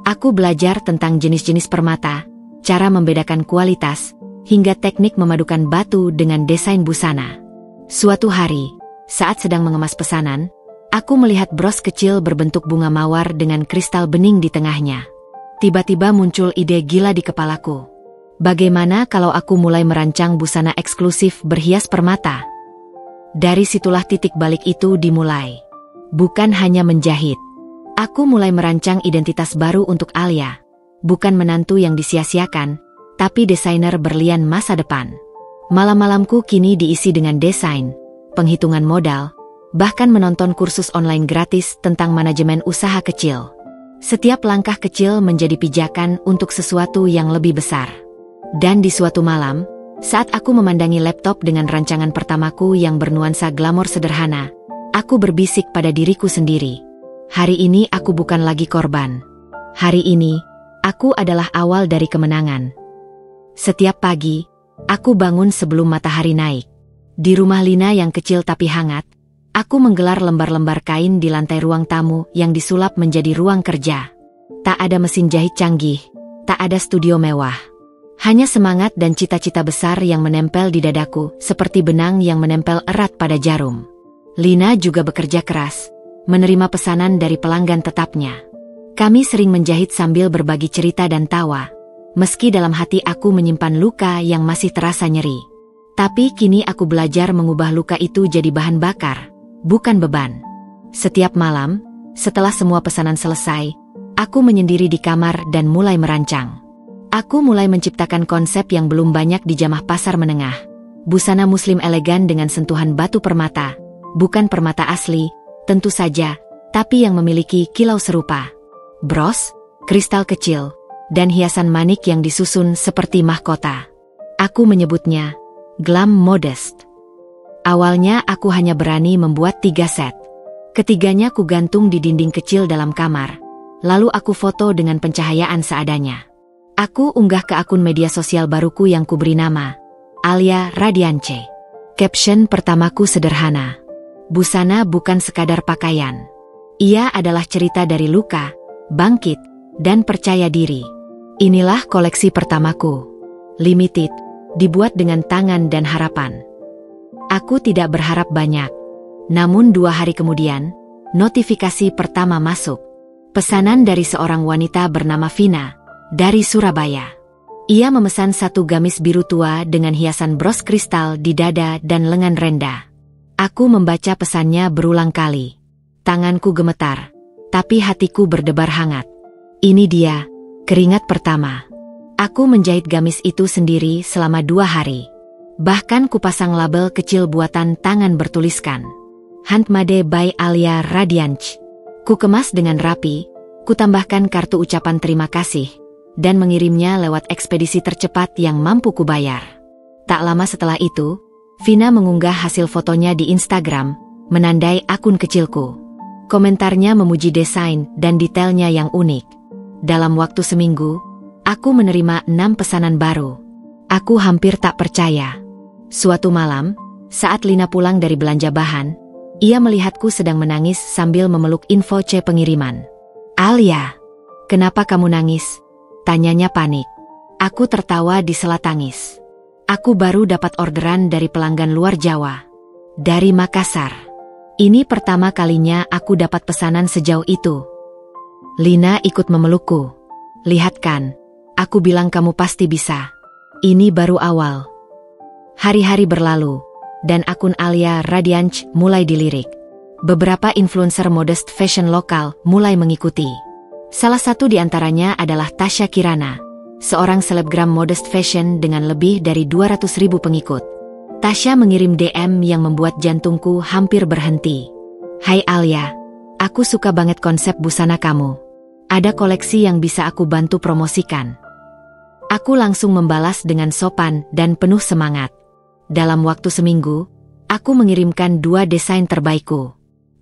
Aku belajar tentang jenis-jenis permata, cara membedakan kualitas, hingga teknik memadukan batu dengan desain busana. Suatu hari, saat sedang mengemas pesanan, aku melihat bros kecil berbentuk bunga mawar dengan kristal bening di tengahnya. Tiba-tiba muncul ide gila di kepalaku. Bagaimana kalau aku mulai merancang busana eksklusif berhias permata? Dari situlah titik balik itu dimulai. Bukan hanya menjahit. Aku mulai merancang identitas baru untuk Alia. Bukan menantu yang disia-siakan, tapi desainer berlian masa depan. Malam-malamku kini diisi dengan desain, penghitungan modal, bahkan menonton kursus online gratis tentang manajemen usaha kecil. Setiap langkah kecil menjadi pijakan untuk sesuatu yang lebih besar. Dan di suatu malam, saat aku memandangi laptop dengan rancangan pertamaku yang bernuansa glamor sederhana, aku berbisik pada diriku sendiri. Hari ini aku bukan lagi korban. Hari ini, aku adalah awal dari kemenangan. Setiap pagi, aku bangun sebelum matahari naik. Di rumah Lina yang kecil tapi hangat, aku menggelar lembar-lembar kain di lantai ruang tamu yang disulap menjadi ruang kerja. Tak ada mesin jahit canggih, tak ada studio mewah. Hanya semangat dan cita-cita besar yang menempel di dadaku, seperti benang yang menempel erat pada jarum. Lina juga bekerja keras, menerima pesanan dari pelanggan tetapnya. Kami sering menjahit sambil berbagi cerita dan tawa, meski dalam hati aku menyimpan luka yang masih terasa nyeri. Tapi kini aku belajar mengubah luka itu jadi bahan bakar, bukan beban. Setiap malam, setelah semua pesanan selesai, aku menyendiri di kamar dan mulai merancang. Aku mulai menciptakan konsep yang belum banyak dijamah pasar menengah. Busana muslim elegan dengan sentuhan batu permata. Bukan permata asli, tentu saja, tapi yang memiliki kilau serupa. Bros, kristal kecil, dan hiasan manik yang disusun seperti mahkota. Aku menyebutnya glam modest. Awalnya aku hanya berani membuat 3 set. Ketiganya ku gantung di dinding kecil dalam kamar. Lalu aku foto dengan pencahayaan seadanya. Aku unggah ke akun media sosial baruku yang kuberi nama Alia Radiance. Caption pertamaku sederhana. Busana bukan sekadar pakaian. Ia adalah cerita dari luka, bangkit, dan percaya diri. Inilah koleksi pertamaku. Limited, dibuat dengan tangan dan harapan. Aku tidak berharap banyak. Namun 2 hari kemudian, notifikasi pertama masuk. Pesanan dari seorang wanita bernama Vina, dari Surabaya. Ia memesan 1 gamis biru tua dengan hiasan bros kristal di dada dan lengan rendah. Aku membaca pesannya berulang kali. Tanganku gemetar, tapi hatiku berdebar hangat. Ini dia, keringat pertama. Aku menjahit gamis itu sendiri selama 2 hari. Bahkan kupasang label kecil buatan tangan bertuliskan Handmade by Alia Radiance. Ku kemas dengan rapi, ku tambahkan kartu ucapan terima kasih, dan mengirimnya lewat ekspedisi tercepat yang mampu kubayar. Tak lama setelah itu, Vina mengunggah hasil fotonya di Instagram, menandai akun kecilku. Komentarnya memuji desain dan detailnya yang unik. Dalam waktu seminggu, aku menerima 6 pesanan baru. Aku hampir tak percaya. Suatu malam, saat Lina pulang dari belanja bahan, ia melihatku sedang menangis sambil memeluk info C pengiriman. "Alia, kenapa kamu nangis?" tanyanya panik. Aku tertawa di sela tangis. Aku baru dapat orderan dari pelanggan luar Jawa. Dari Makassar. Ini pertama kalinya aku dapat pesanan sejauh itu. Lina ikut memelukku. "Lihat kan, aku bilang kamu pasti bisa. Ini baru awal." Hari-hari berlalu, dan akun Alia Radianche mulai dilirik. Beberapa influencer modest fashion lokal mulai mengikuti. Salah satu di antaranya adalah Tasya Kirana, seorang selebgram modest fashion dengan lebih dari 200.000 pengikut. Tasya mengirim DM yang membuat jantungku hampir berhenti. "Hai Alia, aku suka banget konsep busana kamu. Ada koleksi yang bisa aku bantu promosikan?" Aku langsung membalas dengan sopan dan penuh semangat. Dalam waktu seminggu, aku mengirimkan 2 desain terbaikku.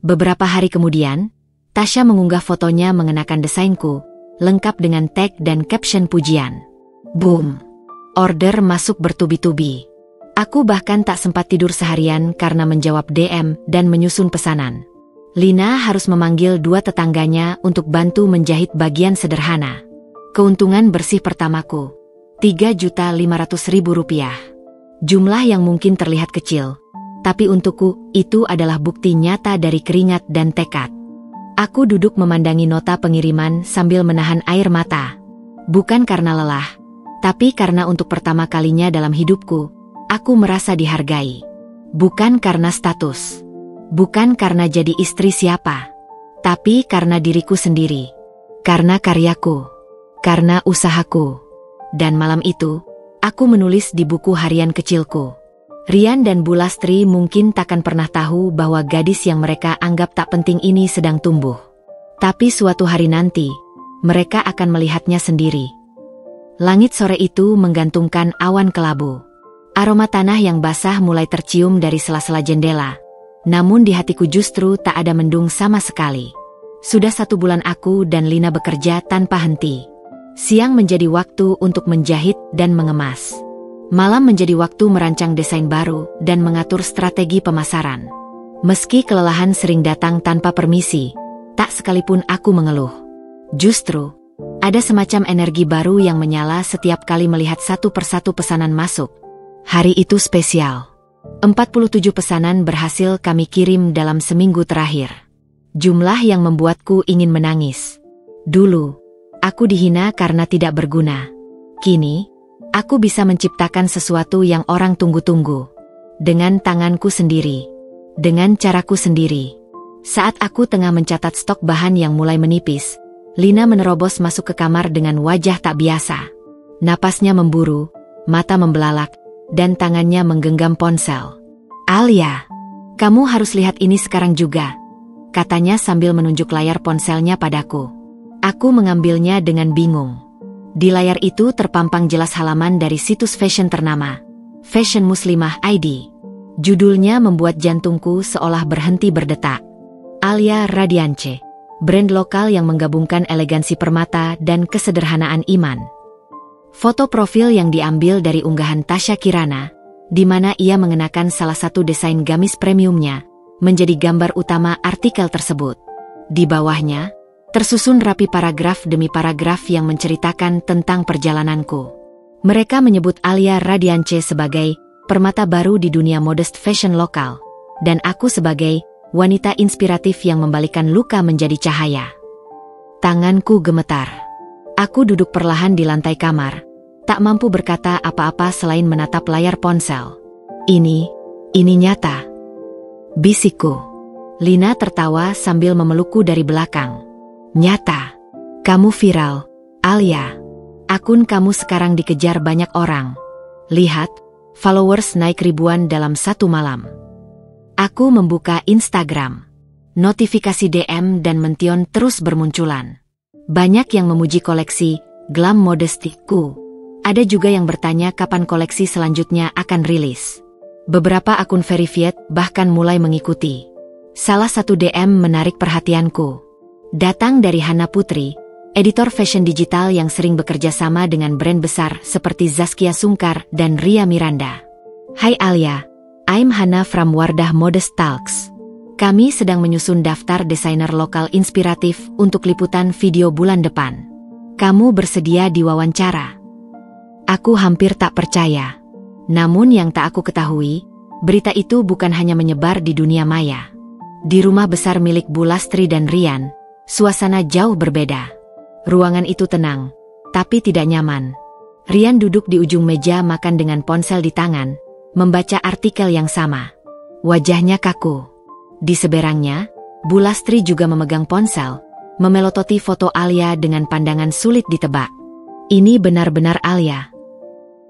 Beberapa hari kemudian, Tasya mengunggah fotonya mengenakan desainku, lengkap dengan tag dan caption pujian. Boom! Order masuk bertubi-tubi. Aku bahkan tak sempat tidur seharian karena menjawab DM dan menyusun pesanan. Lina harus memanggil 2 tetangganya untuk bantu menjahit bagian sederhana. Keuntungan bersih pertamaku, Rp3.500.000. Jumlah yang mungkin terlihat kecil, tapi untukku itu adalah bukti nyata dari keringat dan tekad. Aku duduk memandangi nota pengiriman sambil menahan air mata. Bukan karena lelah, tapi karena untuk pertama kalinya dalam hidupku, aku merasa dihargai. Bukan karena status. Bukan karena jadi istri siapa, tapi karena diriku sendiri. Karena karyaku. Karena usahaku. Dan malam itu, aku menulis di buku harian kecilku. Rian dan Bulastri mungkin takkan pernah tahu bahwa gadis yang mereka anggap tak penting ini sedang tumbuh. Tapi suatu hari nanti, mereka akan melihatnya sendiri. Langit sore itu menggantungkan awan kelabu. Aroma tanah yang basah mulai tercium dari sela-sela jendela. Namun di hatiku justru tak ada mendung sama sekali. Sudah 1 bulan aku dan Lina bekerja tanpa henti. Siang menjadi waktu untuk menjahit dan mengemas. Malam menjadi waktu merancang desain baru dan mengatur strategi pemasaran. Meski kelelahan sering datang tanpa permisi, tak sekalipun aku mengeluh. Justru, ada semacam energi baru yang menyala setiap kali melihat satu persatu pesanan masuk. Hari itu spesial. 47 pesanan berhasil kami kirim dalam seminggu terakhir. Jumlah yang membuatku ingin menangis. Dulu, aku dihina karena tidak berguna. Kini, aku bisa menciptakan sesuatu yang orang tunggu-tunggu. Dengan tanganku sendiri. Dengan caraku sendiri. Saat aku tengah mencatat stok bahan yang mulai menipis, Lina menerobos masuk ke kamar dengan wajah tak biasa. Napasnya memburu, mata membelalak, dan tangannya menggenggam ponsel. "Alia, kamu harus lihat ini sekarang juga," katanya sambil menunjuk layar ponselnya padaku. Aku mengambilnya dengan bingung. Di layar itu terpampang jelas halaman dari situs fashion ternama, Fashion Muslimah ID. Judulnya membuat jantungku seolah berhenti berdetak. Alia Radianche, brand lokal yang menggabungkan elegansi permata dan kesederhanaan iman. Foto profil yang diambil dari unggahan Tasya Kirana, di mana ia mengenakan salah satu desain gamis premiumnya, menjadi gambar utama artikel tersebut. Di bawahnya, tersusun rapi paragraf demi paragraf yang menceritakan tentang perjalananku. Mereka menyebut Alia Radianche sebagai permata baru di dunia modest fashion lokal, dan aku sebagai wanita inspiratif yang membalikan luka menjadi cahaya. Tanganku gemetar. Aku duduk perlahan di lantai kamar, tak mampu berkata apa-apa selain menatap layar ponsel. Ini nyata. Bisikku. Lina tertawa sambil memelukku dari belakang. Nyata. Kamu viral, Alia. Akun kamu sekarang dikejar banyak orang. Lihat, followers naik ribuan dalam 1 malam. Aku membuka Instagram. Notifikasi DM dan mention terus bermunculan. Banyak yang memuji koleksi glam modestiku. Ada juga yang bertanya kapan koleksi selanjutnya akan rilis. Beberapa akun verified bahkan mulai mengikuti. Salah satu DM menarik perhatianku. Datang dari Hana Putri, editor fashion digital yang sering bekerja sama dengan brand besar seperti Zaskia Sungkar dan Ria Miranda. Hai Alia, I'm Hana from Wardah Mode Talks. Kami sedang menyusun daftar desainer lokal inspiratif untuk liputan video bulan depan. Kamu bersedia diwawancara? Aku hampir tak percaya. Namun yang tak aku ketahui, berita itu bukan hanya menyebar di dunia maya. Di rumah besar milik Bu Lastri dan Rian, suasana jauh berbeda. Ruangan itu tenang, tapi tidak nyaman. Rian duduk di ujung meja makan dengan ponsel di tangan, membaca artikel yang sama. Wajahnya kaku. Di seberangnya, Bu Lastri juga memegang ponsel, memelototi foto Alia dengan pandangan sulit ditebak. Ini benar-benar Alia?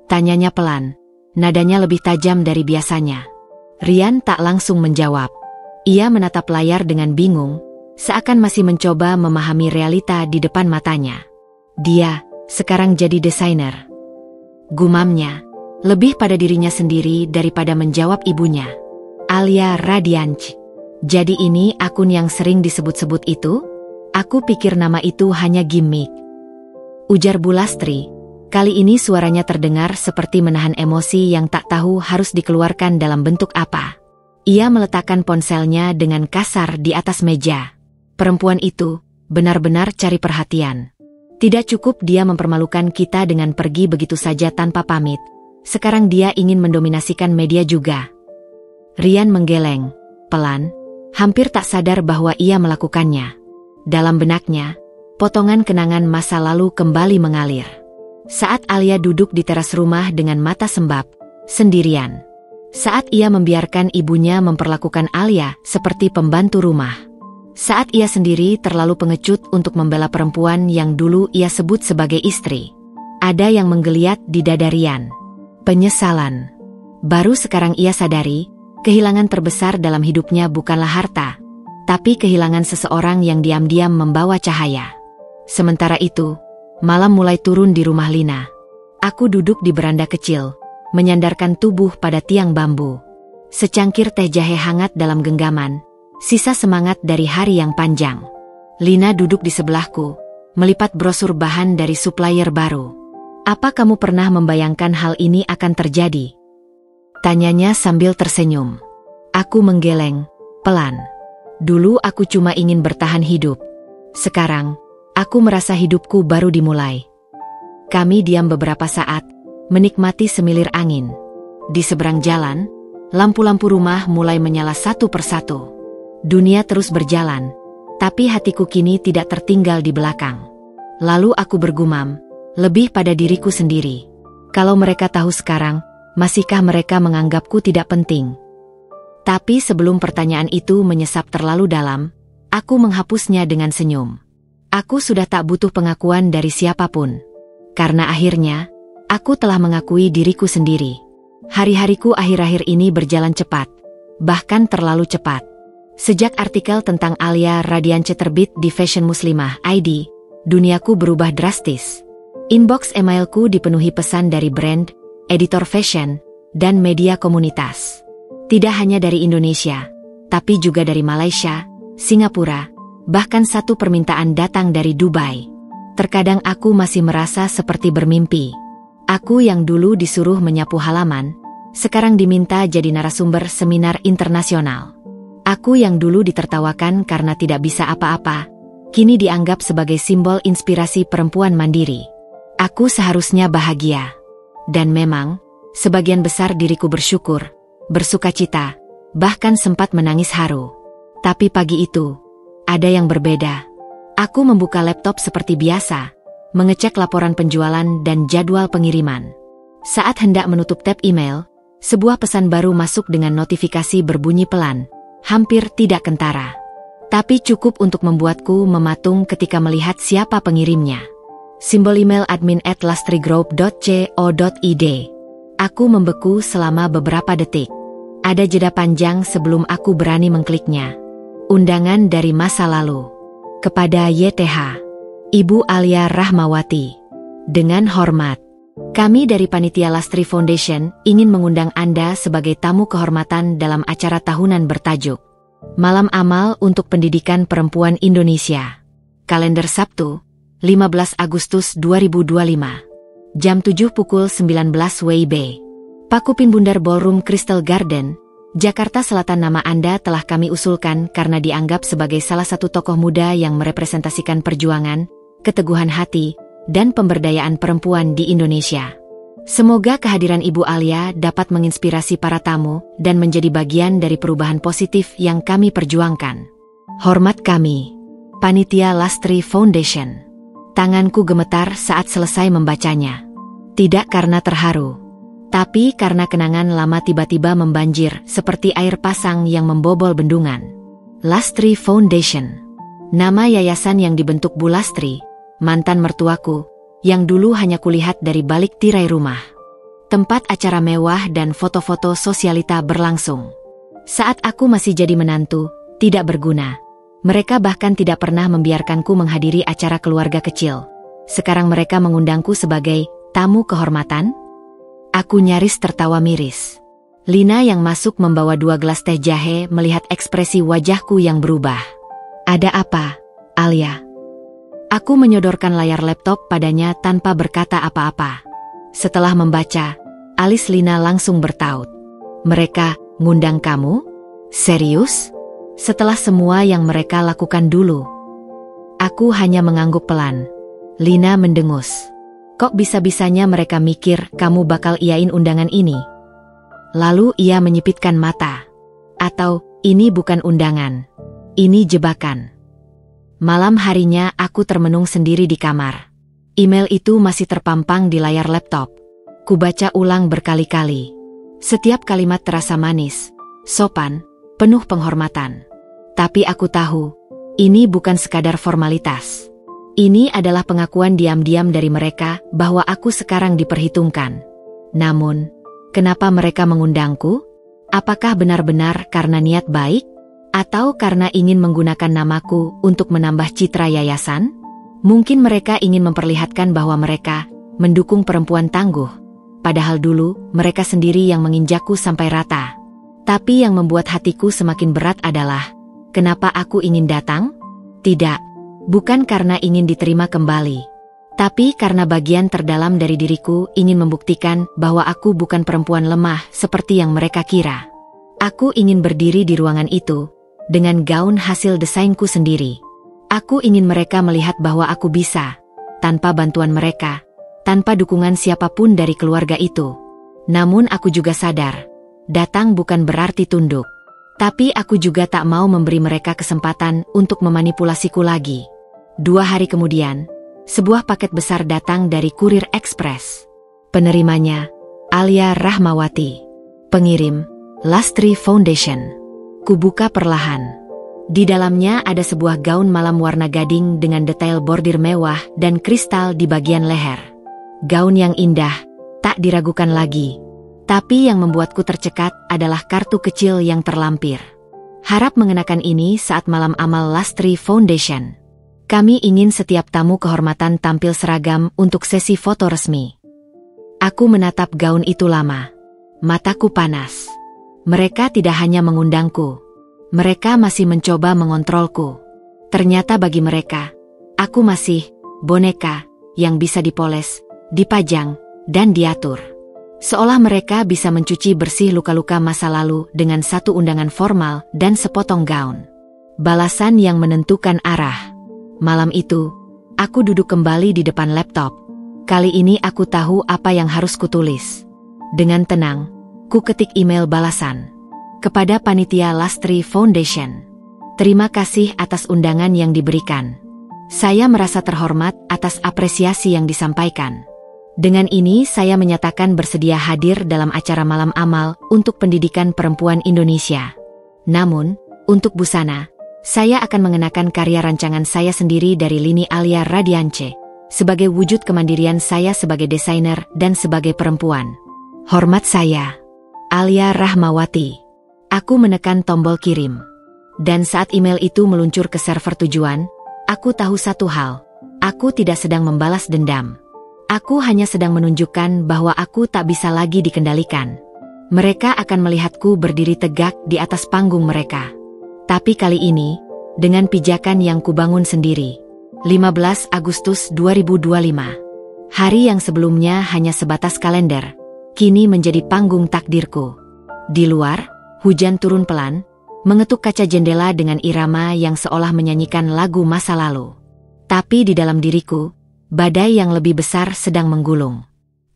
Tanyanya pelan, nadanya lebih tajam dari biasanya. Rian tak langsung menjawab. Ia menatap layar dengan bingung, seakan masih mencoba memahami realita di depan matanya. Dia sekarang jadi desainer. Gumamnya, lebih pada dirinya sendiri daripada menjawab ibunya. Alia Radianch. Jadi ini akun yang sering disebut-sebut itu? Aku pikir nama itu hanya gimmick. Ujar Bu Lastri. Kali ini suaranya terdengar seperti menahan emosi yang tak tahu harus dikeluarkan dalam bentuk apa. Ia meletakkan ponselnya dengan kasar di atas meja. Perempuan itu benar-benar cari perhatian. Tidak cukup dia mempermalukan kita dengan pergi begitu saja tanpa pamit. Sekarang dia ingin mendominasikan media juga. Rian menggeleng, pelan, hampir tak sadar bahwa ia melakukannya. Dalam benaknya, potongan kenangan masa lalu kembali mengalir. Saat Alia duduk di teras rumah dengan mata sembab, sendirian. Saat ia membiarkan ibunya memperlakukan Alia seperti pembantu rumah. Saat ia sendiri terlalu pengecut untuk membela perempuan yang dulu ia sebut sebagai istri. Ada yang menggeliat di dada Rian. Penyesalan. Baru sekarang ia sadari, kehilangan terbesar dalam hidupnya bukanlah harta, tapi kehilangan seseorang yang diam-diam membawa cahaya. Sementara itu, malam mulai turun di rumah Lina. Aku duduk di beranda kecil, menyandarkan tubuh pada tiang bambu. Secangkir teh jahe hangat dalam genggaman, sisa semangat dari hari yang panjang. Lina duduk di sebelahku, melipat brosur bahan dari supplier baru. Apa kamu pernah membayangkan hal ini akan terjadi? Tanyanya sambil tersenyum. Aku menggeleng, pelan. Dulu aku cuma ingin bertahan hidup. Sekarang, aku merasa hidupku baru dimulai. Kami diam beberapa saat, menikmati semilir angin. Di seberang jalan, lampu-lampu rumah mulai menyala satu persatu. Dunia terus berjalan, tapi hatiku kini tidak tertinggal di belakang. Lalu aku bergumam, lebih pada diriku sendiri. Kalau mereka tahu sekarang, masihkah mereka menganggapku tidak penting? Tapi sebelum pertanyaan itu menyesap terlalu dalam, aku menghapusnya dengan senyum. Aku sudah tak butuh pengakuan dari siapapun. Karena akhirnya, aku telah mengakui diriku sendiri. Hari-hariku akhir-akhir ini berjalan cepat, bahkan terlalu cepat. Sejak artikel tentang Alia Radianche terbit di Fashion Muslimah ID, duniaku berubah drastis. Inbox emailku dipenuhi pesan dari brand, editor fashion, dan media komunitas. Tidak hanya dari Indonesia, tapi juga dari Malaysia, Singapura, bahkan satu permintaan datang dari Dubai. Terkadang aku masih merasa seperti bermimpi. Aku yang dulu disuruh menyapu halaman, sekarang diminta jadi narasumber seminar internasional. Aku yang dulu ditertawakan karena tidak bisa apa-apa, kini dianggap sebagai simbol inspirasi perempuan mandiri. Aku seharusnya bahagia. Dan memang, sebagian besar diriku bersyukur, bersukacita, bahkan sempat menangis haru. Tapi pagi itu, ada yang berbeda. Aku membuka laptop seperti biasa, mengecek laporan penjualan dan jadwal pengiriman. Saat hendak menutup tab email, sebuah pesan baru masuk dengan notifikasi berbunyi pelan, hampir tidak kentara. Tapi cukup untuk membuatku mematung ketika melihat siapa pengirimnya. Simbol email admin@lastrigroup.co.id. Aku membeku selama beberapa detik. Ada jeda panjang sebelum aku berani mengkliknya. Undangan dari masa lalu. Kepada YTH, Ibu Alia Rahmawati. Dengan hormat, Kami dari Panitia Lastri Foundation ingin mengundang Anda sebagai tamu kehormatan dalam acara tahunan bertajuk Malam Amal untuk Pendidikan Perempuan Indonesia. Kalender Sabtu, 15 Agustus 2025. Jam 7 pukul 19 WIB. Pakupin Bundar Ballroom Crystal Garden, Jakarta Selatan. Nama Anda telah kami usulkan karena dianggap sebagai salah satu tokoh muda yang merepresentasikan perjuangan, keteguhan hati, dan pemberdayaan perempuan di Indonesia. Semoga kehadiran Ibu Alia dapat menginspirasi para tamu dan menjadi bagian dari perubahan positif yang kami perjuangkan. Hormat kami, Panitia Lastri Foundation. Tanganku gemetar saat selesai membacanya. Tidak karena terharu, tapi karena kenangan lama tiba-tiba membanjir seperti air pasang yang membobol bendungan. Lastri Foundation, nama yayasan yang dibentuk Bu Lastri, mantan mertuaku, yang dulu hanya kulihat dari balik tirai rumah. Tempat acara mewah dan foto-foto sosialita berlangsung. Saat aku masih jadi menantu, tidak berguna. Mereka bahkan tidak pernah membiarkanku menghadiri acara keluarga kecil. Sekarang mereka mengundangku sebagai tamu kehormatan? Aku nyaris tertawa miris. Lina yang masuk membawa 2 gelas teh jahe melihat ekspresi wajahku yang berubah. Ada apa, Alia? Aku menyodorkan layar laptop padanya tanpa berkata apa-apa. Setelah membaca, alis Lina langsung bertaut. Mereka ngundang kamu? Serius? Setelah semua yang mereka lakukan dulu. Aku hanya mengangguk pelan. Lina mendengus. Kok bisa-bisanya mereka mikir kamu bakal iyain undangan ini? Lalu ia menyipitkan mata. Atau, ini bukan undangan. Ini jebakan. Malam harinya aku termenung sendiri di kamar. Email itu masih terpampang di layar laptop. Kubaca ulang berkali-kali. Setiap kalimat terasa manis, sopan, penuh penghormatan. Tapi aku tahu, ini bukan sekadar formalitas. Ini adalah pengakuan diam-diam dari mereka bahwa aku sekarang diperhitungkan. Namun, kenapa mereka mengundangku? Apakah benar-benar karena niat baik? Atau karena ingin menggunakan namaku untuk menambah citra yayasan? Mungkin mereka ingin memperlihatkan bahwa mereka mendukung perempuan tangguh. Padahal dulu, mereka sendiri yang menginjakku sampai rata. Tapi yang membuat hatiku semakin berat adalah, kenapa aku ingin datang? Tidak, bukan karena ingin diterima kembali. Tapi karena bagian terdalam dari diriku ingin membuktikan bahwa aku bukan perempuan lemah seperti yang mereka kira. Aku ingin berdiri di ruangan itu, dengan gaun hasil desainku sendiri. Aku ingin mereka melihat bahwa aku bisa, tanpa bantuan mereka, tanpa dukungan siapapun dari keluarga itu. Namun aku juga sadar, datang bukan berarti tunduk. Tapi aku juga tak mau memberi mereka kesempatan untuk memanipulasiku lagi. 2 hari kemudian, sebuah paket besar datang dari Kurir Express. Penerimanya, Alia Rahmawati. Pengirim, Lastri Foundation. Kubuka perlahan. Di dalamnya ada sebuah gaun malam warna gading dengan detail bordir mewah dan kristal di bagian leher. Gaun yang indah, tak diragukan lagi. Tapi yang membuatku tercekat adalah kartu kecil yang terlampir. Harap mengenakan ini saat malam amal Lastri Foundation. Kami ingin setiap tamu kehormatan tampil seragam untuk sesi foto resmi. Aku menatap gaun itu lama. Mataku panas. Mereka tidak hanya mengundangku. Mereka masih mencoba mengontrolku. Ternyata bagi mereka, aku masih boneka yang bisa dipoles, dipajang, dan diatur. Seolah mereka bisa mencuci bersih luka-luka masa lalu dengan satu undangan formal dan sepotong gaun. Balasan yang menentukan arah. Malam itu, aku duduk kembali di depan laptop. Kali ini aku tahu apa yang harus kutulis. Dengan tenang, ku ketik email balasan. Kepada Panitia Lastri Foundation. Terima kasih atas undangan yang diberikan. Saya merasa terhormat atas apresiasi yang disampaikan. Dengan ini saya menyatakan bersedia hadir dalam acara malam amal untuk pendidikan perempuan Indonesia. Namun, untuk busana, saya akan mengenakan karya rancangan saya sendiri dari Lini Alia Radiance, sebagai wujud kemandirian saya sebagai desainer dan sebagai perempuan. Hormat saya, Alia Rahmawati. Aku menekan tombol kirim. Dan saat email itu meluncur ke server tujuan, aku tahu satu hal. Aku tidak sedang membalas dendam. Aku hanya sedang menunjukkan bahwa aku tak bisa lagi dikendalikan. Mereka akan melihatku berdiri tegak di atas panggung mereka. Tapi kali ini, dengan pijakan yang kubangun sendiri. 15 Agustus 2025. Hari yang sebelumnya hanya sebatas kalender, kini menjadi panggung takdirku. Di luar, hujan turun pelan, mengetuk kaca jendela dengan irama yang seolah menyanyikan lagu masa lalu. Tapi di dalam diriku, badai yang lebih besar sedang menggulung.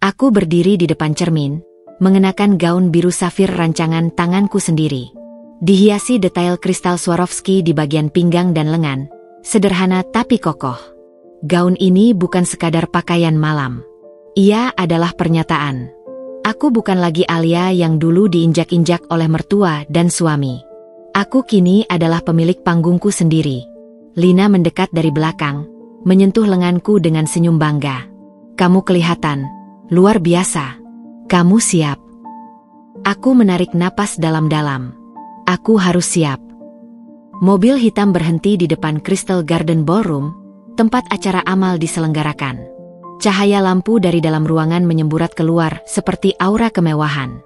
Aku berdiri di depan cermin, mengenakan gaun biru safir rancangan tanganku sendiri. Dihiasi detail kristal Swarovski di bagian pinggang dan lengan, sederhana tapi kokoh. Gaun ini bukan sekadar pakaian malam. Ia adalah pernyataan. Aku bukan lagi Alia yang dulu diinjak-injak oleh mertua dan suami. Aku kini adalah pemilik panggungku sendiri. Lina mendekat dari belakang, menyentuh lenganku dengan senyum bangga. Kamu kelihatan luar biasa. Kamu siap. Aku menarik napas dalam-dalam. Aku harus siap. Mobil hitam berhenti di depan Crystal Garden Ballroom, tempat acara amal diselenggarakan. Cahaya lampu dari dalam ruangan menyemburat keluar seperti aura kemewahan.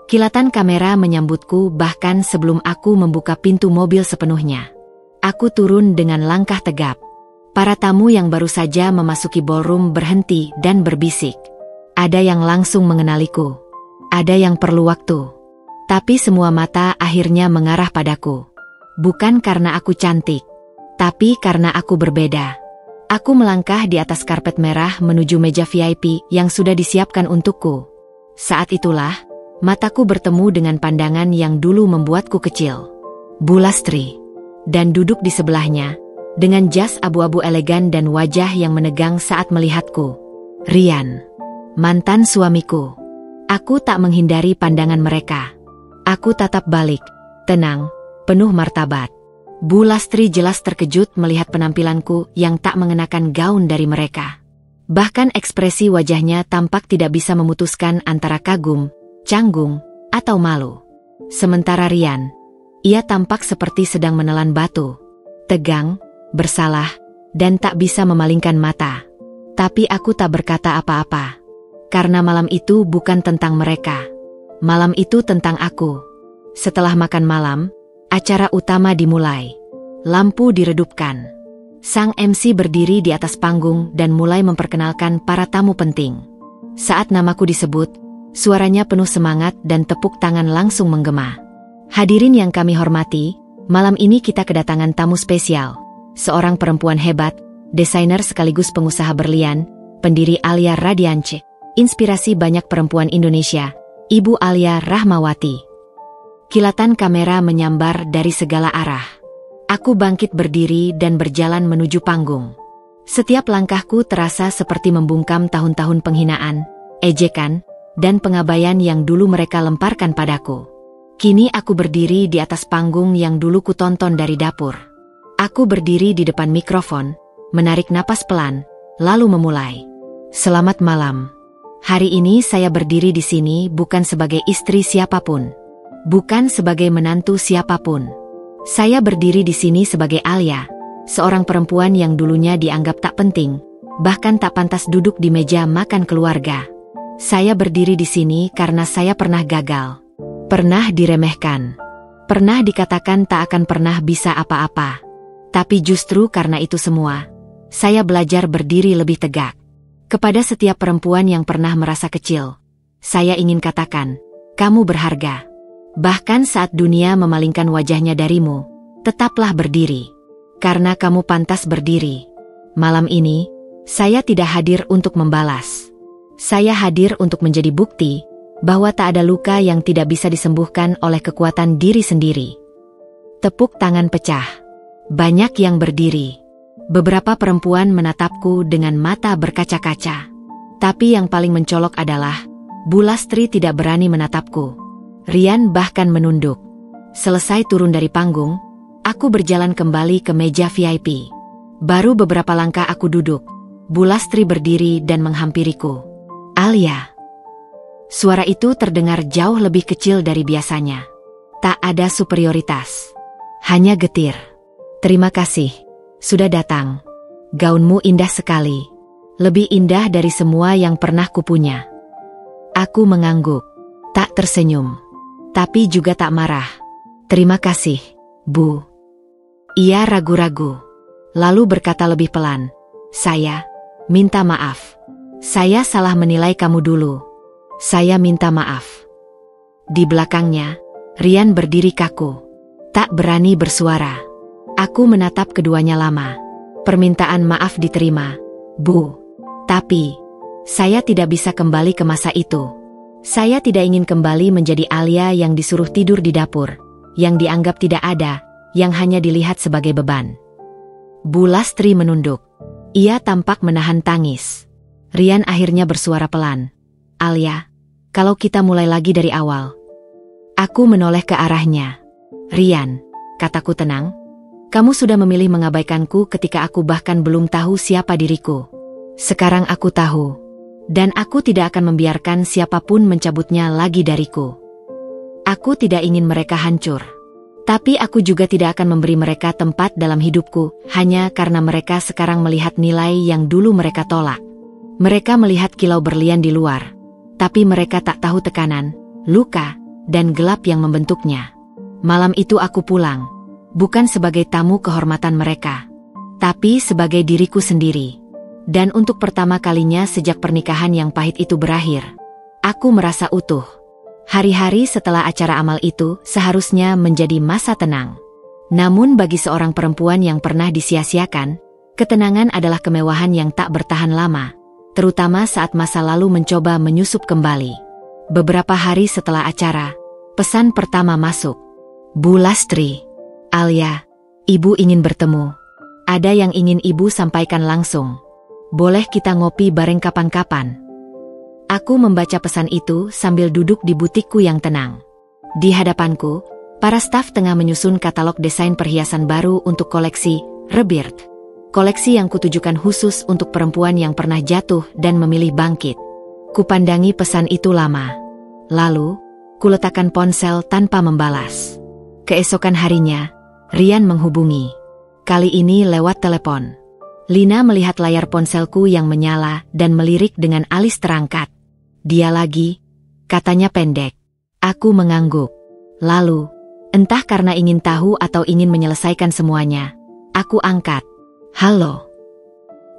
Kilatan kamera menyambutku bahkan sebelum aku membuka pintu mobil sepenuhnya. Aku turun dengan langkah tegap. Para tamu yang baru saja memasuki ballroom berhenti dan berbisik. Ada yang langsung mengenaliku. Ada yang perlu waktu. Tapi semua mata akhirnya mengarah padaku. Bukan karena aku cantik, tapi karena aku berbeda. Aku melangkah di atas karpet merah menuju meja VIP yang sudah disiapkan untukku. Saat itulah, mataku bertemu dengan pandangan yang dulu membuatku kecil. Bu Lastri. Dan duduk di sebelahnya, dengan jas abu-abu elegan dan wajah yang menegang saat melihatku. Rian. Mantan suamiku. Aku tak menghindari pandangan mereka. Aku tatap balik, tenang, penuh martabat. Bu Lastri jelas terkejut melihat penampilanku yang tak mengenakan gaun dari mereka. Bahkan ekspresi wajahnya tampak tidak bisa memutuskan antara kagum, canggung, atau malu. Sementara Rian, ia tampak seperti sedang menelan batu. Tegang, bersalah, dan tak bisa memalingkan mata. Tapi aku tak berkata apa-apa. Karena malam itu bukan tentang mereka. Malam itu tentang aku. Setelah makan malam, acara utama dimulai. Lampu diredupkan. Sang MC berdiri di atas panggung dan mulai memperkenalkan para tamu penting. Saat namaku disebut, suaranya penuh semangat dan tepuk tangan langsung menggema. Hadirin yang kami hormati, malam ini kita kedatangan tamu spesial. Seorang perempuan hebat, desainer sekaligus pengusaha berlian, pendiri Alia Radiance, inspirasi banyak perempuan Indonesia, Ibu Alia Rahmawati. Kilatan kamera menyambar dari segala arah. Aku bangkit berdiri dan berjalan menuju panggung. Setiap langkahku terasa seperti membungkam tahun-tahun penghinaan, ejekan, dan pengabaian yang dulu mereka lemparkan padaku. Kini aku berdiri di atas panggung yang dulu kutonton dari dapur. Aku berdiri di depan mikrofon, menarik napas pelan, lalu memulai. Selamat malam. Hari ini saya berdiri di sini bukan sebagai istri siapapun. Bukan sebagai menantu siapapun. Saya berdiri di sini sebagai Alia, seorang perempuan yang dulunya dianggap tak penting, bahkan tak pantas duduk di meja makan keluarga. Saya berdiri di sini karena saya pernah gagal. Pernah diremehkan. Pernah dikatakan tak akan pernah bisa apa-apa. Tapi justru karena itu semua, saya belajar berdiri lebih tegak. Kepada setiap perempuan yang pernah merasa kecil, saya ingin katakan, kamu berharga. Bahkan saat dunia memalingkan wajahnya darimu, tetaplah berdiri. Karena kamu pantas berdiri. Malam ini, saya tidak hadir untuk membalas. Saya hadir untuk menjadi bukti bahwa tak ada luka yang tidak bisa disembuhkan oleh kekuatan diri sendiri. Tepuk tangan pecah. Banyak yang berdiri. Beberapa perempuan menatapku dengan mata berkaca-kaca. Tapi yang paling mencolok adalah, Bu Lastri tidak berani menatapku. Rian bahkan menunduk. Selesai turun dari panggung, aku berjalan kembali ke meja VIP. Baru beberapa langkah aku duduk. Bu Lastri berdiri dan menghampiriku. Alia. Suara itu terdengar jauh lebih kecil dari biasanya. Tak ada superioritas. Hanya getir. Terima kasih. Sudah datang. Gaunmu indah sekali. Lebih indah dari semua yang pernah kupunya. Aku mengangguk. Tak tersenyum. Tapi juga tak marah. Terima kasih, Bu. Ia ragu-ragu. Lalu berkata lebih pelan. Saya minta maaf. Saya salah menilai kamu dulu. Saya minta maaf. Di belakangnya, Rian berdiri kaku. Tak berani bersuara. Aku menatap keduanya lama. Permintaan maaf diterima, Bu. Tapi, saya tidak bisa kembali ke masa itu. Saya tidak ingin kembali menjadi Alia yang disuruh tidur di dapur, yang dianggap tidak ada, yang hanya dilihat sebagai beban. Bu Lastri menunduk. Ia tampak menahan tangis. Rian akhirnya bersuara pelan. Alia, kalau kita mulai lagi dari awal. Aku menoleh ke arahnya. Rian, kataku tenang. Kamu sudah memilih mengabaikanku ketika aku bahkan belum tahu siapa diriku. Sekarang aku tahu. Dan aku tidak akan membiarkan siapapun mencabutnya lagi dariku. Aku tidak ingin mereka hancur. Tapi aku juga tidak akan memberi mereka tempat dalam hidupku, hanya karena mereka sekarang melihat nilai yang dulu mereka tolak. Mereka melihat kilau berlian di luar. Tapi mereka tak tahu tekanan, luka, dan gelap yang membentuknya. Malam itu aku pulang. Bukan sebagai tamu kehormatan mereka, tapi sebagai diriku sendiri. Dan untuk pertama kalinya sejak pernikahan yang pahit itu berakhir, aku merasa utuh. Hari-hari setelah acara amal itu seharusnya menjadi masa tenang. Namun bagi seorang perempuan yang pernah disia-siakan, ketenangan adalah kemewahan yang tak bertahan lama, terutama saat masa lalu mencoba menyusup kembali. Beberapa hari setelah acara, pesan pertama masuk. Bu Lastri. Alia, Ibu ingin bertemu. Ada yang ingin Ibu sampaikan langsung. Boleh kita ngopi bareng kapan-kapan? Aku membaca pesan itu sambil duduk di butikku yang tenang. Di hadapanku, para staf tengah menyusun katalog desain perhiasan baru untuk koleksi Rebirth. Koleksi yang kutujukan khusus untuk perempuan yang pernah jatuh dan memilih bangkit. Kupandangi pesan itu lama. Lalu, kuletakkan ponsel tanpa membalas. Keesokan harinya, Rian menghubungi. Kali ini lewat telepon. Lina melihat layar ponselku yang menyala dan melirik dengan alis terangkat. Dia lagi, katanya pendek. Aku mengangguk. Lalu, entah karena ingin tahu atau ingin menyelesaikan semuanya, aku angkat. Halo.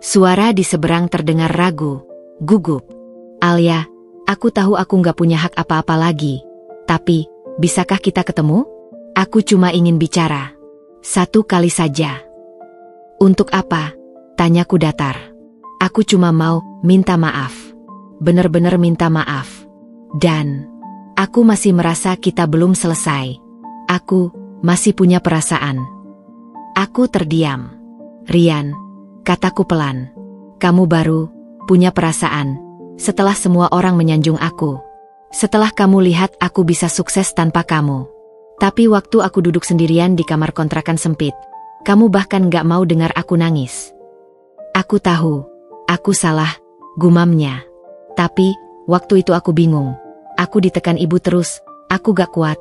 Suara di seberang terdengar ragu, gugup. Alia, aku tahu aku nggak punya hak apa-apa lagi. Tapi, bisakah kita ketemu? Aku cuma ingin bicara. Satu kali saja. Untuk apa? Tanyaku datar. Aku cuma mau minta maaf. Benar-benar minta maaf. Dan aku masih merasa kita belum selesai. Aku masih punya perasaan. Aku terdiam. Rian, kataku pelan. Kamu baru punya perasaan setelah semua orang menyanjung aku. Setelah kamu lihat aku bisa sukses tanpa kamu. Tapi waktu aku duduk sendirian di kamar kontrakan sempit, kamu bahkan gak mau dengar aku nangis. Aku tahu, aku salah, gumamnya. Tapi, waktu itu aku bingung. Aku ditekan ibu terus, aku gak kuat.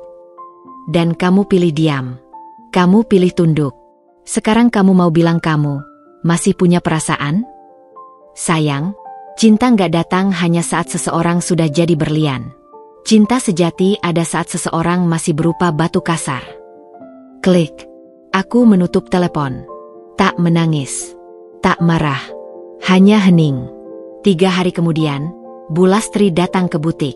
Dan kamu pilih diam. Kamu pilih tunduk. Sekarang kamu mau bilang kamu masih punya perasaan? Sayang, cinta gak datang hanya saat seseorang sudah jadi berlian. Cinta sejati ada saat seseorang masih berupa batu kasar. Klik. Aku menutup telepon. Tak menangis. Tak marah. Hanya hening. 3 hari kemudian, Bu Lastri datang ke butik.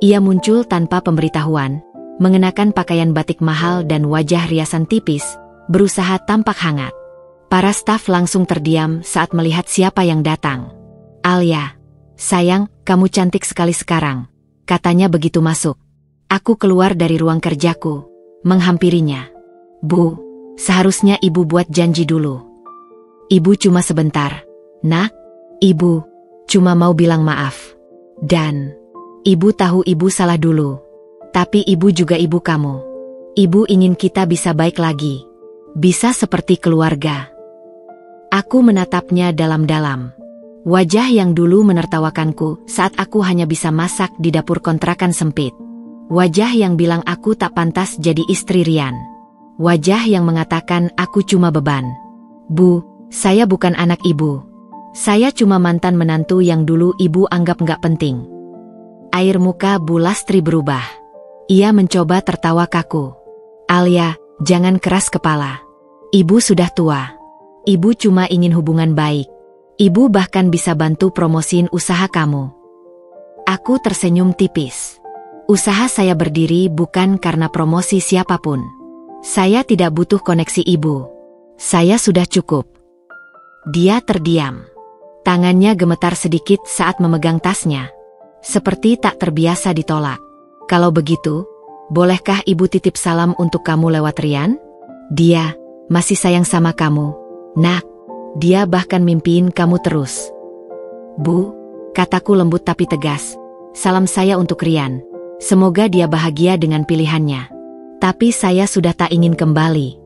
Ia muncul tanpa pemberitahuan, mengenakan pakaian batik mahal dan wajah riasan tipis, berusaha tampak hangat. Para staf langsung terdiam saat melihat siapa yang datang. Alia, sayang, kamu cantik sekali sekarang. Katanya begitu masuk. Aku keluar dari ruang kerjaku, menghampirinya. Bu, seharusnya ibu buat janji dulu. Ibu cuma sebentar. Nak, ibu cuma mau bilang maaf. Dan ibu tahu ibu salah dulu. Tapi ibu juga ibu kamu. Ibu ingin kita bisa baik lagi. Bisa seperti keluarga. Aku menatapnya dalam-dalam. Wajah yang dulu menertawakanku saat aku hanya bisa masak di dapur kontrakan sempit. Wajah yang bilang aku tak pantas jadi istri Rian. Wajah yang mengatakan aku cuma beban. Bu, saya bukan anak ibu. Saya cuma mantan menantu yang dulu ibu anggap nggak penting. Air muka Bu Lastri berubah. Ia mencoba tertawa kaku. Alia, jangan keras kepala. Ibu sudah tua. Ibu cuma ingin hubungan baik. Ibu bahkan bisa bantu promosiin usaha kamu. Aku tersenyum tipis. Usaha saya berdiri bukan karena promosi siapapun. Saya tidak butuh koneksi ibu. Saya sudah cukup. Dia terdiam. Tangannya gemetar sedikit saat memegang tasnya. Seperti tak terbiasa ditolak. Kalau begitu, bolehkah ibu titip salam untuk kamu lewat Rian? Dia masih sayang sama kamu, nak. Dia bahkan mimpiin kamu terus. Bu, kataku lembut tapi tegas. Salam saya untuk Rian. Semoga dia bahagia dengan pilihannya. Tapi saya sudah tak ingin kembali.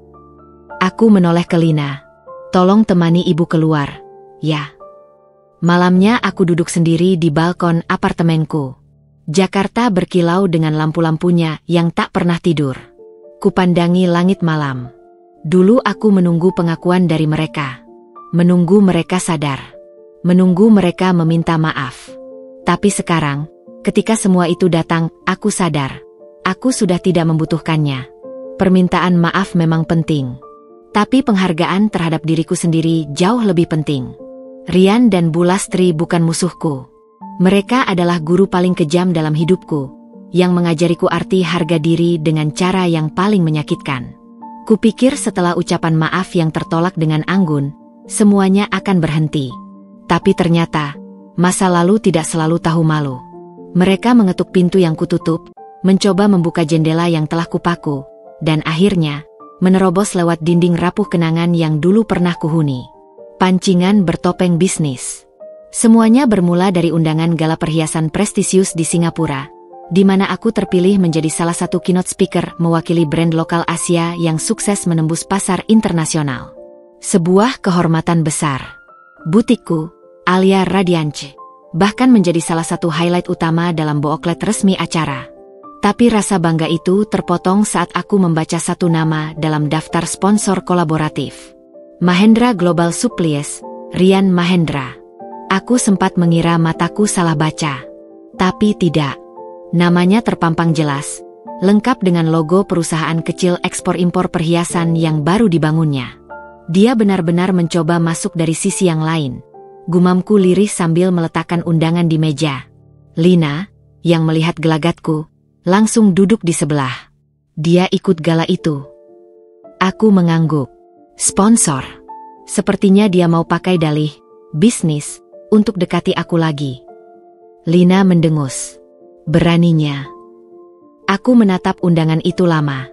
Aku menoleh ke Lina. Tolong temani ibu keluar, ya. Malamnya aku duduk sendiri di balkon apartemenku. Jakarta berkilau dengan lampu-lampunya yang tak pernah tidur. Kupandangi langit malam. Dulu aku menunggu pengakuan dari mereka. Menunggu mereka sadar. Menunggu mereka meminta maaf. Tapi sekarang, ketika semua itu datang, aku sadar. Aku sudah tidak membutuhkannya. Permintaan maaf memang penting. Tapi penghargaan terhadap diriku sendiri jauh lebih penting. Rian dan Bu Lastri bukan musuhku. Mereka adalah guru paling kejam dalam hidupku, yang mengajariku arti harga diri dengan cara yang paling menyakitkan. Kupikir setelah ucapan maaf yang tertolak dengan anggun, semuanya akan berhenti. Tapi ternyata, masa lalu tidak selalu tahu malu. Mereka mengetuk pintu yang kututup, mencoba membuka jendela yang telah kupaku, dan akhirnya, menerobos lewat dinding rapuh kenangan yang dulu pernah kuhuni. Pancingan bertopeng bisnis. Semuanya bermula dari undangan gala perhiasan prestisius di Singapura, di mana aku terpilih menjadi salah satu keynote speaker mewakili brand lokal Asia yang sukses menembus pasar internasional. Sebuah kehormatan besar. Butikku, Alia Radiance, bahkan menjadi salah satu highlight utama dalam booklet resmi acara. Tapi rasa bangga itu terpotong saat aku membaca satu nama dalam daftar sponsor kolaboratif. Mahendra Global Supplies, Rian Mahendra. Aku sempat mengira mataku salah baca. Tapi tidak. Namanya terpampang jelas, lengkap dengan logo perusahaan kecil ekspor-impor perhiasan yang baru dibangunnya. Dia benar-benar mencoba masuk dari sisi yang lain. Gumamku lirih sambil meletakkan undangan di meja. Lina, yang melihat gelagatku, langsung duduk di sebelah. Dia ikut gala itu. Aku mengangguk. Sponsor. Sepertinya dia mau pakai dalih bisnis untuk dekati aku lagi. Lina mendengus. Beraninya. Aku menatap undangan itu lama.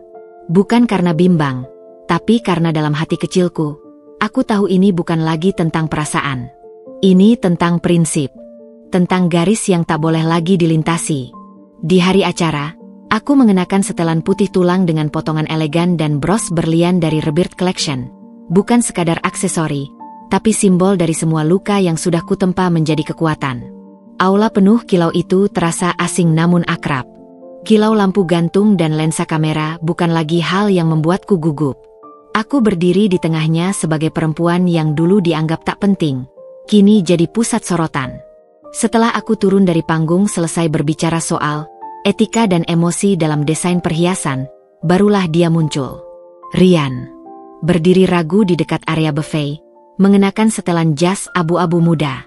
Bukan karena bimbang, tapi karena dalam hati kecilku, aku tahu ini bukan lagi tentang perasaan. Ini tentang prinsip. Tentang garis yang tak boleh lagi dilintasi. Di hari acara, aku mengenakan setelan putih tulang dengan potongan elegan dan bros berlian dari Rebirth Collection. Bukan sekadar aksesori, tapi simbol dari semua luka yang sudah kutempa menjadi kekuatan. Aula penuh kilau itu terasa asing namun akrab. Kilau lampu gantung dan lensa kamera bukan lagi hal yang membuatku gugup. Aku berdiri di tengahnya sebagai perempuan yang dulu dianggap tak penting, kini jadi pusat sorotan. Setelah aku turun dari panggung selesai berbicara soal etika dan emosi dalam desain perhiasan, barulah dia muncul. Rian. Berdiri ragu di dekat area buffet, mengenakan setelan jas abu-abu muda.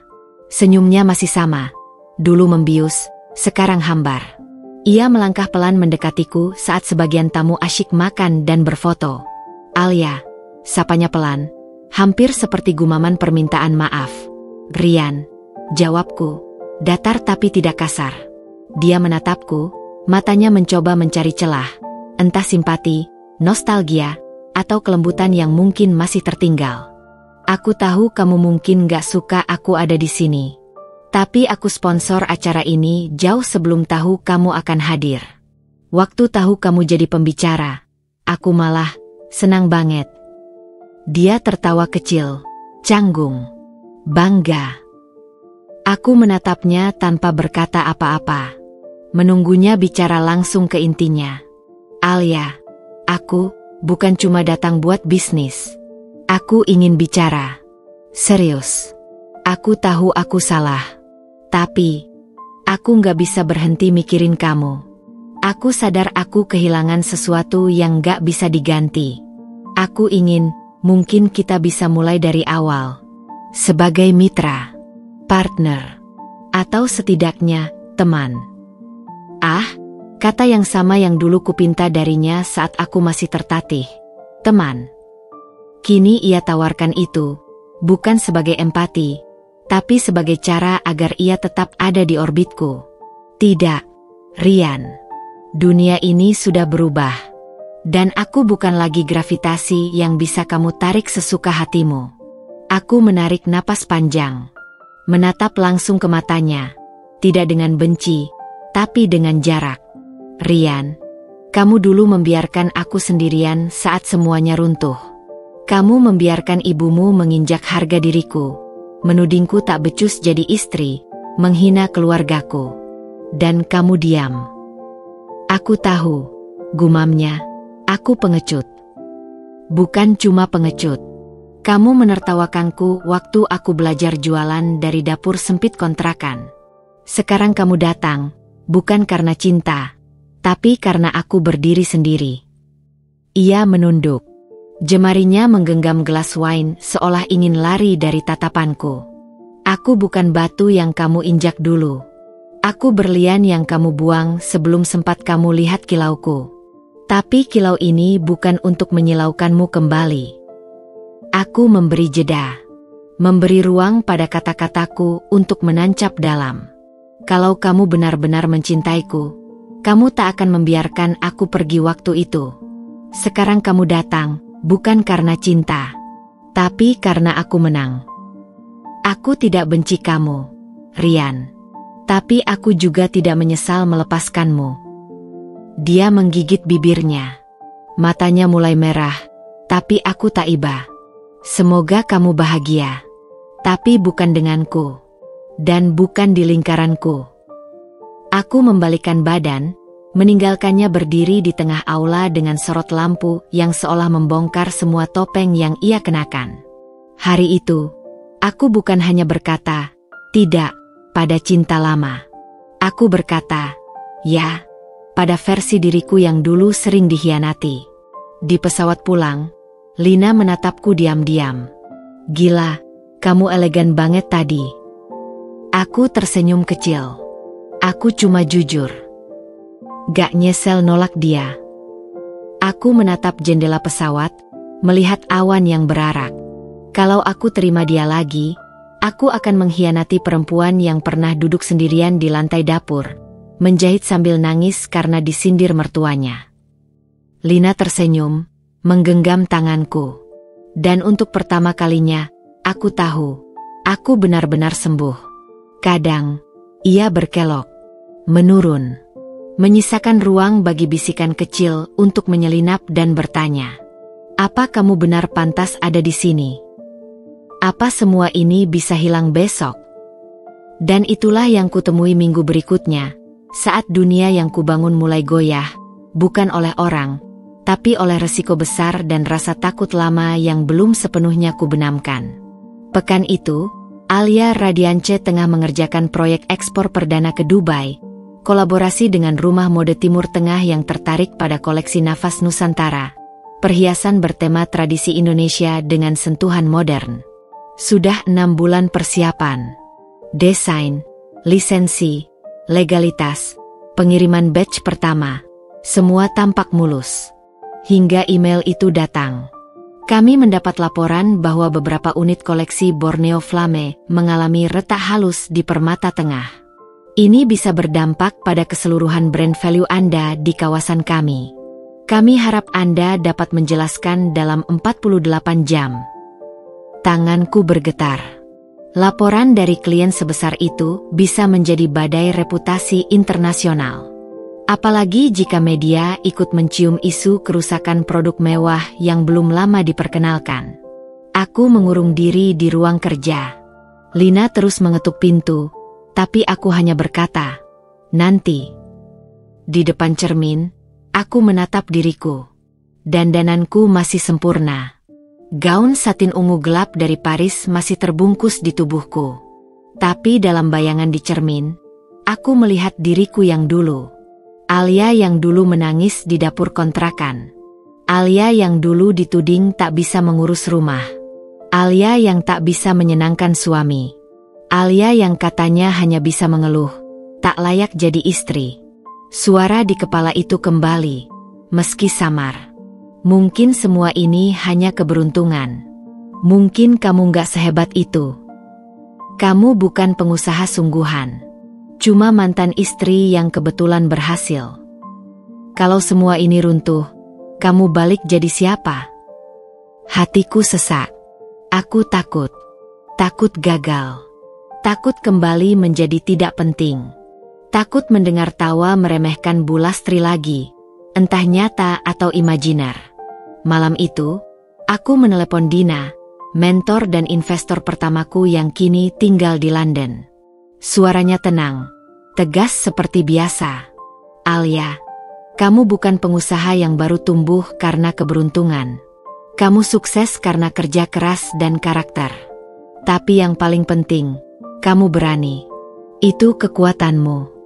Senyumnya masih sama. Dulu membius, sekarang hambar. Ia melangkah pelan mendekatiku saat sebagian tamu asyik makan dan berfoto. Alia, sapanya pelan, hampir seperti gumaman permintaan maaf. Rian, jawabku, datar tapi tidak kasar. Dia menatapku, matanya mencoba mencari celah, entah simpati, nostalgia, atau kelembutan yang mungkin masih tertinggal. Aku tahu kamu mungkin gak suka aku ada di sini. Tapi aku sponsor acara ini jauh sebelum tahu kamu akan hadir. Waktu tahu kamu jadi pembicara, aku malah senang banget. Dia tertawa kecil, canggung, bangga. Aku menatapnya tanpa berkata apa-apa. Menunggunya bicara langsung ke intinya. Alia, aku bukan cuma datang buat bisnis. Aku ingin bicara. Serius. Aku tahu aku salah. Tapi, aku gak bisa berhenti mikirin kamu. Aku sadar aku kehilangan sesuatu yang gak bisa diganti. Aku ingin, mungkin kita bisa mulai dari awal. Sebagai mitra, partner, atau setidaknya, teman. Ah, kata yang sama yang dulu kupinta darinya saat aku masih tertatih. Teman. Kini ia tawarkan itu, bukan sebagai empati, tapi sebagai cara agar ia tetap ada di orbitku. Tidak, Rian. Dunia ini sudah berubah. Dan aku bukan lagi gravitasi yang bisa kamu tarik sesuka hatimu. Aku menarik napas panjang. Menatap langsung ke matanya. Tidak dengan benci, tapi dengan jarak. Rian, kamu dulu membiarkan aku sendirian saat semuanya runtuh. Kamu membiarkan ibumu menginjak harga diriku, menudingku tak becus jadi istri, menghina keluargaku. Dan kamu diam. Aku tahu, gumamnya, aku pengecut. Bukan cuma pengecut. Kamu menertawakanku waktu aku belajar jualan dari dapur sempit kontrakan. Sekarang kamu datang, bukan karena cinta, tapi karena aku berdiri sendiri. Ia menunduk. Jemarinya menggenggam gelas wine seolah ingin lari dari tatapanku. Aku bukan batu yang kamu injak dulu. Aku berlian yang kamu buang sebelum sempat kamu lihat kilauku. Tapi kilau ini bukan untuk menyilaukanmu kembali. Aku memberi jeda. Memberi ruang pada kata-kataku untuk menancap dalam. Kalau kamu benar-benar mencintaiku, kamu tak akan membiarkan aku pergi waktu itu. Sekarang kamu datang. Bukan karena cinta, tapi karena aku menang. Aku tidak benci kamu, Rian. Tapi aku juga tidak menyesal melepaskanmu. Dia menggigit bibirnya. Matanya mulai merah, tapi aku tak iba. Semoga kamu bahagia. Tapi bukan denganku. Dan bukan di lingkaranku. Aku membalikkan badan, meninggalkannya berdiri di tengah aula dengan sorot lampu yang seolah membongkar semua topeng yang ia kenakan. Hari itu, aku bukan hanya berkata, tidak, pada cinta lama. Aku berkata, ya, pada versi diriku yang dulu sering dikhianati. Di pesawat pulang, Lina menatapku diam-diam. Gila, kamu elegan banget tadi. Aku tersenyum kecil. Aku cuma jujur. Gak nyesel nolak dia. Aku menatap jendela pesawat, melihat awan yang berarak. Kalau aku terima dia lagi, aku akan mengkhianati perempuan yang pernah duduk sendirian di lantai dapur, menjahit sambil nangis karena disindir mertuanya. Lina tersenyum, menggenggam tanganku. Dan untuk pertama kalinya, aku tahu, aku benar-benar sembuh. Kadang, ia berkelok, menurun. Menyisakan ruang bagi bisikan kecil untuk menyelinap dan bertanya. Apa kamu benar pantas ada di sini? Apa semua ini bisa hilang besok? Dan itulah yang kutemui minggu berikutnya, saat dunia yang kubangun mulai goyah, bukan oleh orang, tapi oleh resiko besar dan rasa takut lama yang belum sepenuhnya kubenamkan. Pekan itu, Alia Radiance tengah mengerjakan proyek ekspor perdana ke Dubai, kolaborasi dengan rumah mode Timur Tengah yang tertarik pada koleksi Nafas Nusantara, perhiasan bertema tradisi Indonesia dengan sentuhan modern. Sudah 6 bulan persiapan, desain, lisensi, legalitas, pengiriman batch pertama, semua tampak mulus. Hingga email itu datang. Kami mendapat laporan bahwa beberapa unit koleksi Borneo Flame mengalami retak halus di permata tengah. Ini bisa berdampak pada keseluruhan brand value Anda di kawasan kami. Kami harap Anda dapat menjelaskan dalam 48 jam. Tanganku bergetar. Laporan dari klien sebesar itu bisa menjadi badai reputasi internasional. Apalagi jika media ikut mencium isu kerusakan produk mewah yang belum lama diperkenalkan. Aku mengurung diri di ruang kerja. Lina terus mengetuk pintu. Tapi aku hanya berkata, nanti. Di depan cermin, aku menatap diriku. Dandananku masih sempurna. Gaun satin ungu gelap dari Paris masih terbungkus di tubuhku. Tapi dalam bayangan di cermin, aku melihat diriku yang dulu. Alia yang dulu menangis di dapur kontrakan. Alia yang dulu dituding tak bisa mengurus rumah. Alia yang tak bisa menyenangkan suami. Alia yang katanya hanya bisa mengeluh, tak layak jadi istri. Suara di kepala itu kembali, meski samar. Mungkin semua ini hanya keberuntungan. Mungkin kamu gak sehebat itu. Kamu bukan pengusaha sungguhan. Cuma mantan istri yang kebetulan berhasil. Kalau semua ini runtuh, kamu balik jadi siapa? Hatiku sesak. Aku takut. Takut gagal. Takut kembali menjadi tidak penting. Takut mendengar tawa meremehkan Bu Lastri lagi, entah nyata atau imajiner. Malam itu, aku menelepon Dina, mentor dan investor pertamaku yang kini tinggal di London. Suaranya tenang, tegas seperti biasa. Alia, kamu bukan pengusaha yang baru tumbuh karena keberuntungan. Kamu sukses karena kerja keras dan karakter. Tapi yang paling penting, kamu berani. Itu kekuatanmu.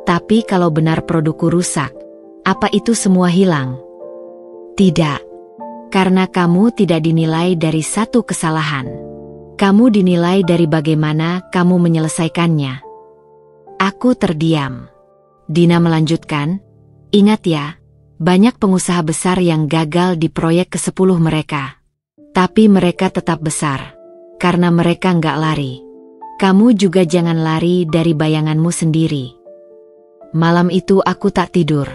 Tapi kalau benar produkku rusak, apa itu semua hilang? Tidak. Karena kamu tidak dinilai dari satu kesalahan. Kamu dinilai dari bagaimana kamu menyelesaikannya. Aku terdiam. Dina melanjutkan, ingat ya, banyak pengusaha besar yang gagal di proyek ke-10 mereka. Tapi mereka tetap besar, karena mereka nggak lari. Kamu juga jangan lari dari bayanganmu sendiri. Malam itu aku tak tidur.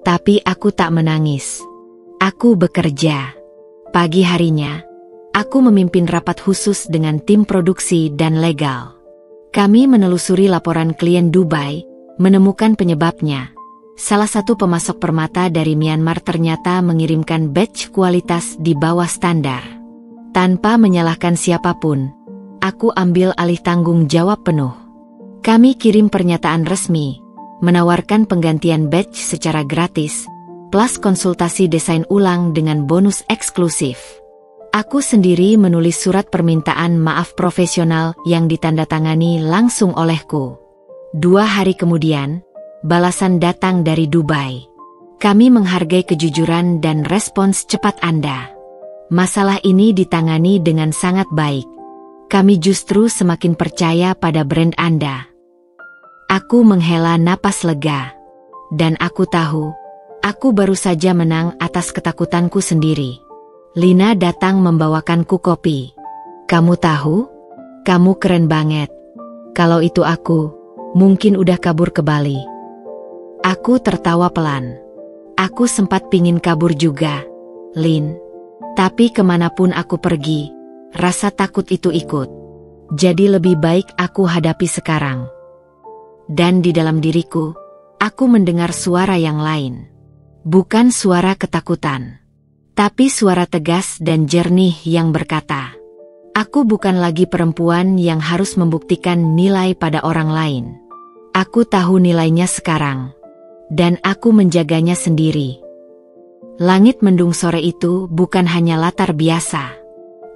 Tapi aku tak menangis. Aku bekerja. Pagi harinya, aku memimpin rapat khusus dengan tim produksi dan legal. Kami menelusuri laporan klien Dubai, menemukan penyebabnya. Salah satu pemasok permata dari Myanmar ternyata mengirimkan batch kualitas di bawah standar. Tanpa menyalahkan siapapun, aku ambil alih tanggung jawab penuh. Kami kirim pernyataan resmi, menawarkan penggantian batch secara gratis, plus konsultasi desain ulang dengan bonus eksklusif. Aku sendiri menulis surat permintaan maaf profesional yang ditandatangani langsung olehku. 2 hari kemudian, balasan datang dari Dubai. Kami menghargai kejujuran dan respons cepat Anda. Masalah ini ditangani dengan sangat baik. Kami justru semakin percaya pada brand Anda. Aku menghela napas lega. Dan aku tahu, aku baru saja menang atas ketakutanku sendiri. Lina datang membawakanku kopi. Kamu tahu? Kamu keren banget. Kalau itu aku, mungkin udah kabur ke Bali. Aku tertawa pelan. Aku sempat pingin kabur juga, Lin. Tapi kemanapun aku pergi, rasa takut itu ikut. Jadi lebih baik aku hadapi sekarang. Dan di dalam diriku, aku mendengar suara yang lain. Bukan suara ketakutan, tapi suara tegas dan jernih yang berkata, aku bukan lagi perempuan yang harus membuktikan nilai pada orang lain. Aku tahu nilainya sekarang. Dan aku menjaganya sendiri. Langit mendung sore itu bukan hanya latar biasa.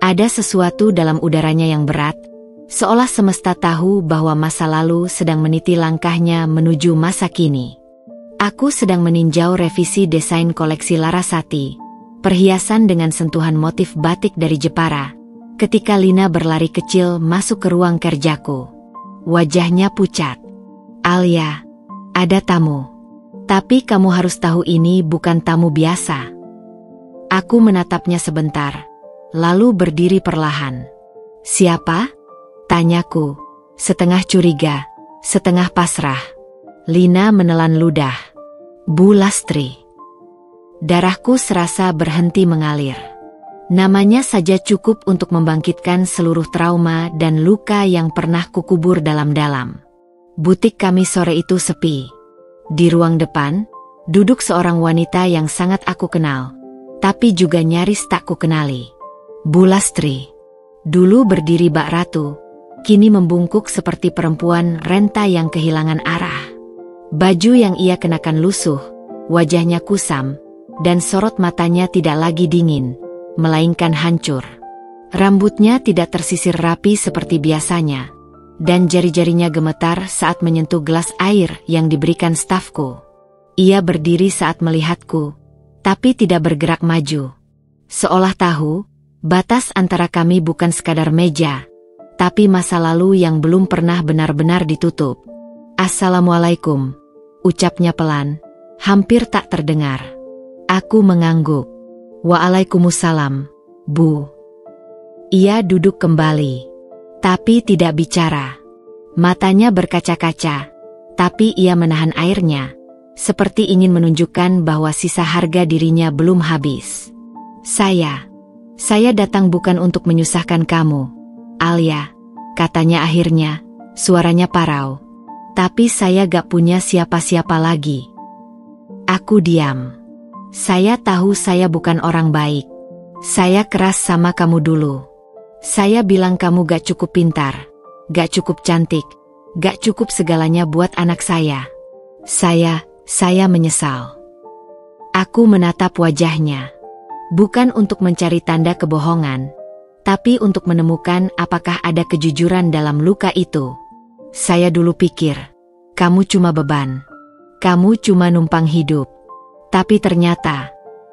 Ada sesuatu dalam udaranya yang berat, seolah semesta tahu bahwa masa lalu sedang meniti langkahnya menuju masa kini. Aku sedang meninjau revisi desain koleksi Larasati, perhiasan dengan sentuhan motif batik dari Jepara, ketika Lina berlari kecil masuk ke ruang kerjaku. Wajahnya pucat. Alia, ada tamu. Tapi kamu harus tahu ini bukan tamu biasa. Aku menatapnya sebentar, lalu berdiri perlahan. Siapa? Tanyaku, setengah curiga, setengah pasrah. Lina menelan ludah. Bu Lastri. Darahku serasa berhenti mengalir. Namanya saja cukup untuk membangkitkan seluruh trauma dan luka yang pernah kukubur dalam-dalam. Butik kami sore itu sepi. Di ruang depan, duduk seorang wanita yang sangat aku kenal, tapi juga nyaris tak kukenali. Bu Lastri. Dulu berdiri bak ratu, kini membungkuk seperti perempuan renta yang kehilangan arah. Baju yang ia kenakan lusuh, wajahnya kusam, dan sorot matanya tidak lagi dingin, melainkan hancur. Rambutnya tidak tersisir rapi seperti biasanya, dan jari-jarinya gemetar saat menyentuh gelas air yang diberikan stafku. Ia berdiri saat melihatku, tapi tidak bergerak maju. Seolah tahu, batas antara kami bukan sekadar meja, tapi masa lalu yang belum pernah benar-benar ditutup. "Assalamualaikum," ucapnya pelan, hampir tak terdengar. Aku mengangguk. "Waalaikumsalam, Bu." Ia duduk kembali, tapi tidak bicara. Matanya berkaca-kaca, tapi ia menahan airnya, seperti ingin menunjukkan bahwa sisa harga dirinya belum habis. Saya datang bukan untuk menyusahkan kamu, Alia," katanya akhirnya, suaranya parau. "Tapi saya gak punya siapa-siapa lagi." Aku diam. Saya tahu saya bukan orang baik. Saya keras sama kamu dulu. Saya bilang kamu gak cukup pintar, gak cukup cantik, gak cukup segalanya buat anak saya. Saya menyesal. Aku menatap wajahnya. Bukan untuk mencari tanda kebohongan, tapi untuk menemukan apakah ada kejujuran dalam luka itu. Saya dulu pikir, kamu cuma beban. Kamu cuma numpang hidup. Tapi ternyata,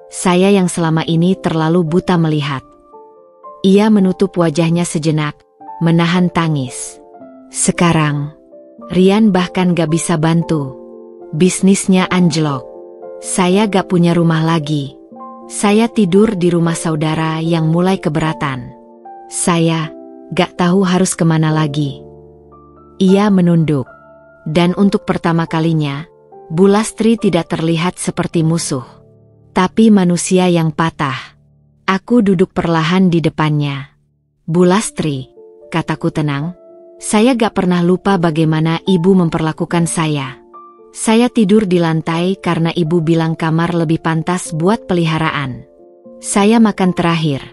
saya yang selama ini terlalu buta melihat. Ia menutup wajahnya sejenak, menahan tangis. Sekarang, Rian bahkan gak bisa bantu. Bisnisnya anjlok. Saya gak punya rumah lagi. Saya tidur di rumah saudara yang mulai keberatan. Saya gak tahu harus kemana lagi. Ia menunduk. Dan untuk pertama kalinya, Bu Lastri tidak terlihat seperti musuh, tapi manusia yang patah. Aku duduk perlahan di depannya. "Bu Lastri," kataku tenang, "saya gak pernah lupa bagaimana ibu memperlakukan saya. Saya tidur di lantai karena ibu bilang kamar lebih pantas buat peliharaan. Saya makan terakhir,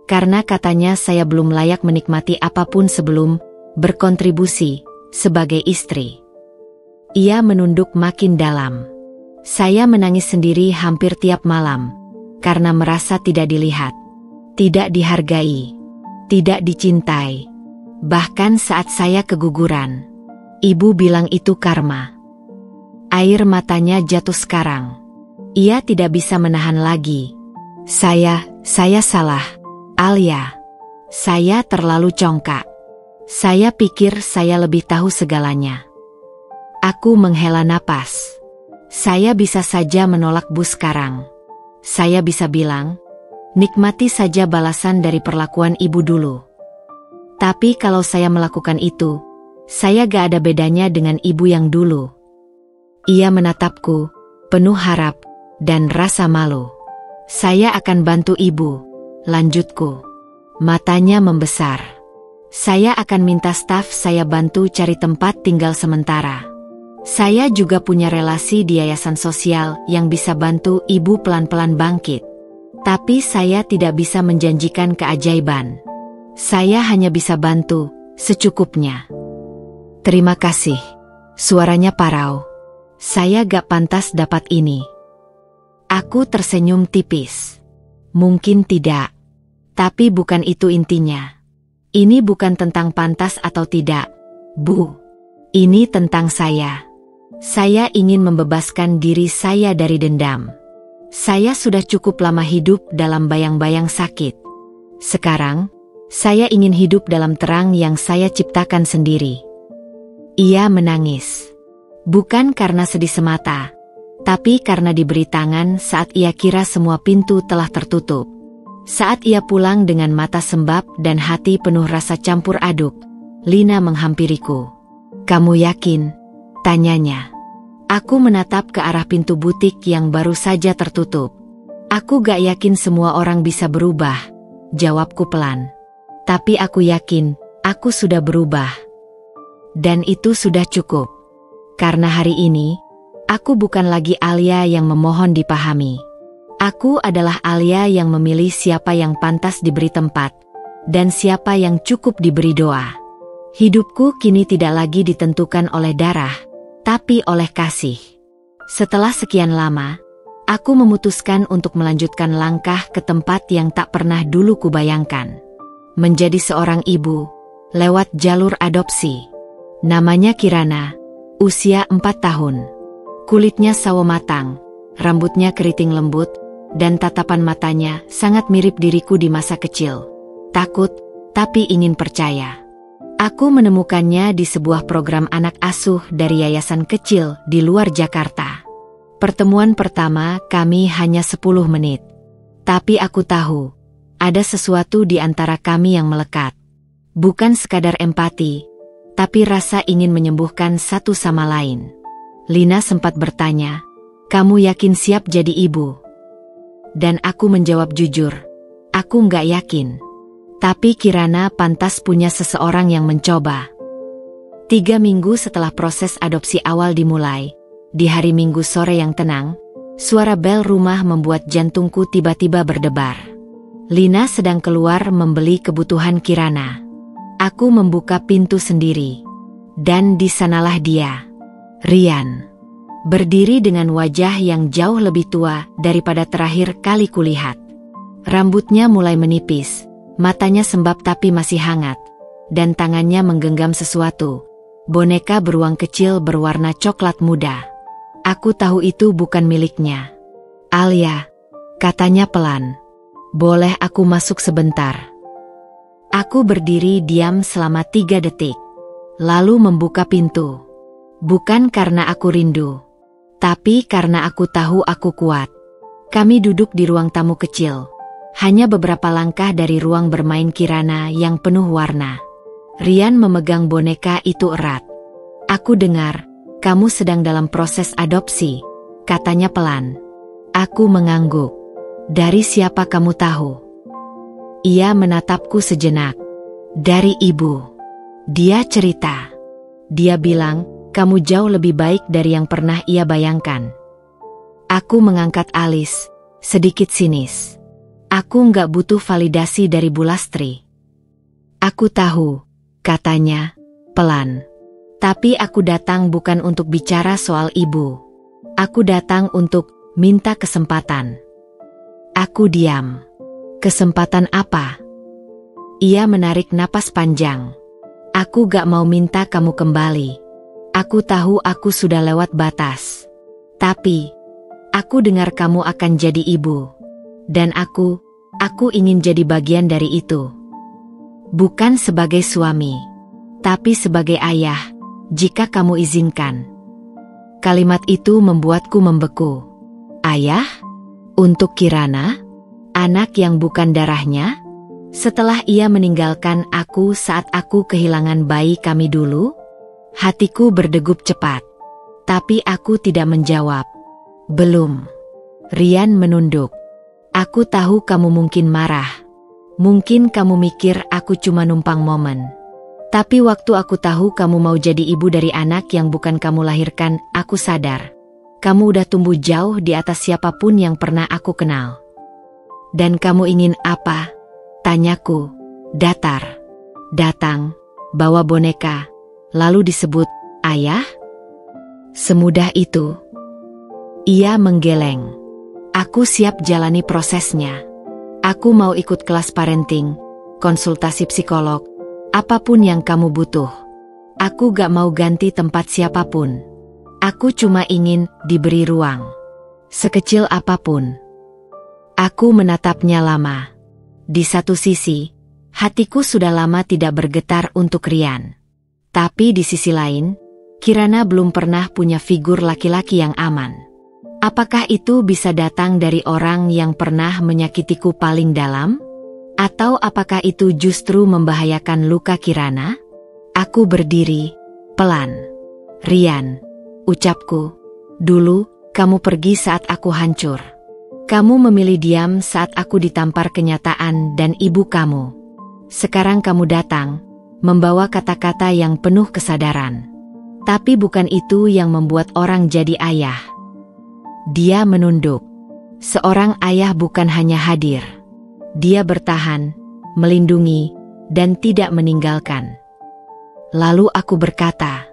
karena katanya saya belum layak menikmati apapun sebelum berkontribusi sebagai istri." Ia menunduk makin dalam. Saya menangis sendiri hampir tiap malam, karena merasa tidak dilihat, tidak dihargai, tidak dicintai. Bahkan saat saya keguguran, ibu bilang itu karma. Air matanya jatuh sekarang. Ia tidak bisa menahan lagi. Saya salah, Alia. Saya terlalu congkak. Saya pikir saya lebih tahu segalanya. Aku menghela napas. Saya bisa saja menolak Bu sekarang. Saya bisa bilang, nikmati saja balasan dari perlakuan ibu dulu. Tapi kalau saya melakukan itu, saya gak ada bedanya dengan ibu yang dulu. Ia menatapku, penuh harap dan rasa malu. "Saya akan bantu ibu," lanjutku. Matanya membesar. "Saya akan minta staf saya bantu cari tempat tinggal sementara. Saya juga punya relasi di yayasan sosial yang bisa bantu ibu pelan-pelan bangkit. Tapi saya tidak bisa menjanjikan keajaiban. Saya hanya bisa bantu secukupnya." "Terima kasih." Suaranya parau. "Saya gak pantas dapat ini." Aku tersenyum tipis. "Mungkin tidak. Tapi bukan itu intinya. Ini bukan tentang pantas atau tidak, Bu. Ini tentang saya. Saya ingin membebaskan diri saya dari dendam. Saya sudah cukup lama hidup dalam bayang-bayang sakit. Sekarang, saya ingin hidup dalam terang yang saya ciptakan sendiri." Ia menangis. Bukan karena sedih semata, tapi karena diberi tangan saat ia kira semua pintu telah tertutup. Saat ia pulang dengan mata sembab dan hati penuh rasa campur aduk, Lina menghampiriku. "Kamu yakin?" tanyanya. Aku menatap ke arah pintu butik yang baru saja tertutup. "Aku gak yakin semua orang bisa berubah," jawabku pelan. "Tapi aku yakin, aku sudah berubah. Dan itu sudah cukup. Karena hari ini, aku bukan lagi Alia yang memohon dipahami. Aku adalah Alia yang memilih siapa yang pantas diberi tempat, dan siapa yang cukup diberi doa. Hidupku kini tidak lagi ditentukan oleh darah, tapi oleh kasih." Setelah sekian lama, Aku memutuskan untuk melanjutkan langkah ke tempat yang tak pernah dulu kubayangkan. Menjadi seorang ibu, lewat jalur adopsi. Namanya Kirana, usia 4 tahun. Kulitnya sawo matang, rambutnya keriting lembut, dan tatapan matanya sangat mirip diriku di masa kecil. Takut, tapi ingin percaya. Aku menemukannya di sebuah program anak asuh dari yayasan kecil di luar Jakarta. Pertemuan pertama kami hanya 10 menit. Tapi aku tahu, ada sesuatu di antara kami yang melekat. Bukan sekadar empati, tapi rasa ingin menyembuhkan satu sama lain. Lina sempat bertanya, "Kamu yakin siap jadi ibu?" Dan aku menjawab jujur, "Aku nggak yakin. Tapi Kirana pantas punya seseorang yang mencoba." 3 minggu setelah proses adopsi awal dimulai, di hari Minggu sore yang tenang, suara bel rumah membuat jantungku tiba-tiba berdebar. Lina sedang keluar membeli kebutuhan Kirana. Aku membuka pintu sendiri. Dan di sanalah dia, Rian. Berdiri dengan wajah yang jauh lebih tua daripada terakhir kali kulihat. Rambutnya mulai menipis, matanya sembab tapi masih hangat, dan tangannya menggenggam sesuatu. Boneka beruang kecil berwarna coklat muda. Aku tahu itu bukan miliknya. "Alia," katanya pelan. "Boleh aku masuk sebentar?" Aku berdiri diam selama 3 detik. Lalu membuka pintu. Bukan karena aku rindu, tapi karena aku tahu aku kuat. Kami duduk di ruang tamu kecil. Hanya beberapa langkah dari ruang bermain Kirana yang penuh warna. Rian memegang boneka itu erat. Aku dengar, "Kamu sedang dalam proses adopsi," katanya pelan. Aku mengangguk. "Dari siapa kamu tahu?" Ia menatapku sejenak. "Dari ibu." Dia cerita. Dia bilang, "Kamu jauh lebih baik dari yang pernah ia bayangkan." Aku mengangkat alis, sedikit sinis. "Aku nggak butuh validasi dari Bu Lastri." "Aku tahu," katanya, pelan. "Tapi aku datang bukan untuk bicara soal ibu. Aku datang untuk minta kesempatan." Aku diam. "Kesempatan apa?" Ia menarik napas panjang. "Aku gak mau minta kamu kembali. Aku tahu aku sudah lewat batas. Tapi, aku dengar kamu akan jadi ibu. Dan aku ingin jadi bagian dari itu. Bukan sebagai suami, tapi sebagai ayah. Jika kamu izinkan." Kalimat itu membuatku membeku. Ayah? Untuk Kirana? Anak yang bukan darahnya? Setelah ia meninggalkan aku saat aku kehilangan bayi kami dulu? Hatiku berdegup cepat. Tapi aku tidak menjawab. "Belum." Rian menunduk. "Aku tahu kamu mungkin marah. Mungkin kamu mikir aku cuma numpang momen. Tapi waktu aku tahu kamu mau jadi ibu dari anak yang bukan kamu lahirkan, aku sadar. Kamu udah tumbuh jauh di atas siapapun yang pernah aku kenal." "Dan kamu ingin apa?" tanyaku, datar. "Datang, bawa boneka, lalu disebut ayah?" Semudah itu. Ia menggeleng. "Aku siap jalani prosesnya. Aku mau ikut kelas parenting, konsultasi psikolog, apapun yang kamu butuh. Aku gak mau ganti tempat siapapun. Aku cuma ingin diberi ruang. Sekecil apapun." Aku menatapnya lama. Di satu sisi, hatiku sudah lama tidak bergetar untuk Rian. Tapi di sisi lain, Kirana belum pernah punya figur laki-laki yang aman. Apakah itu bisa datang dari orang yang pernah menyakitiku paling dalam? Atau apakah itu justru membahayakan luka Kirana? Aku berdiri, pelan. "Rian," ucapku, "dulu, kamu pergi saat aku hancur. Kamu memilih diam saat aku ditampar kenyataan dan ibu kamu. Sekarang kamu datang, membawa kata-kata yang penuh kesadaran. Tapi bukan itu yang membuat orang jadi ayah." Dia menunduk. Seorang ayah bukan hanya hadir. Dia bertahan, melindungi, dan tidak meninggalkan. Lalu aku berkata,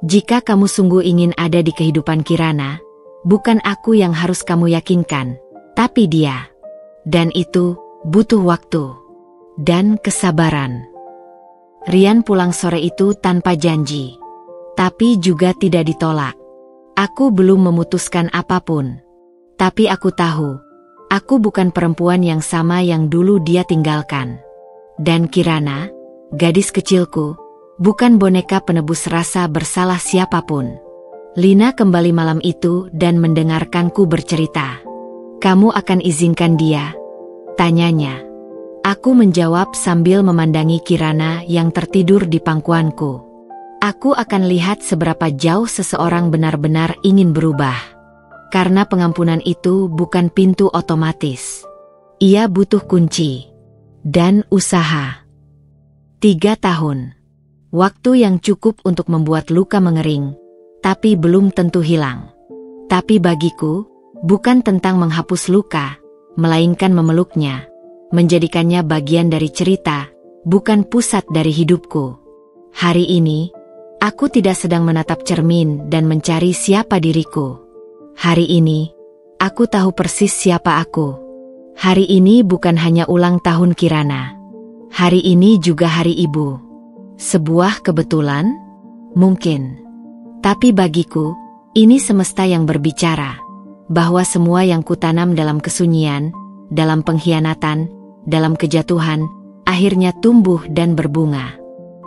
"Jika kamu sungguh ingin ada di kehidupan Kirana, Bukan aku yang harus kamu yakinkan, tapi dia. Dan itu butuh waktu dan kesabaran. Rian pulang sore itu tanpa janji, tapi juga tidak ditolak. Aku belum memutuskan apapun, tapi aku tahu, aku bukan perempuan yang sama yang dulu dia tinggalkan. Dan Kirana, gadis kecilku, bukan boneka penebus rasa bersalah siapapun. Lina kembali malam itu dan mendengarkanku bercerita. Kamu akan izinkan dia? Tanyanya. Aku menjawab sambil memandangi Kirana yang tertidur di pangkuanku. Aku akan lihat seberapa jauh seseorang benar-benar ingin berubah. Karena pengampunan itu bukan pintu otomatis. Ia butuh kunci dan usaha. 3 tahun. Waktu yang cukup untuk membuat luka mengering, tapi belum tentu hilang. Tapi bagiku, bukan tentang menghapus luka, melainkan memeluknya, menjadikannya bagian dari cerita, bukan pusat dari hidupku. Hari ini, aku tidak sedang menatap cermin dan mencari siapa diriku. Hari ini, aku tahu persis siapa aku. Hari ini bukan hanya ulang tahun Kirana. Hari ini juga hari ibu. Sebuah kebetulan? Mungkin. Tapi bagiku, ini semesta yang berbicara. Bahwa semua yang kutanam dalam kesunyian, dalam pengkhianatan, dalam kejatuhan, akhirnya tumbuh dan berbunga.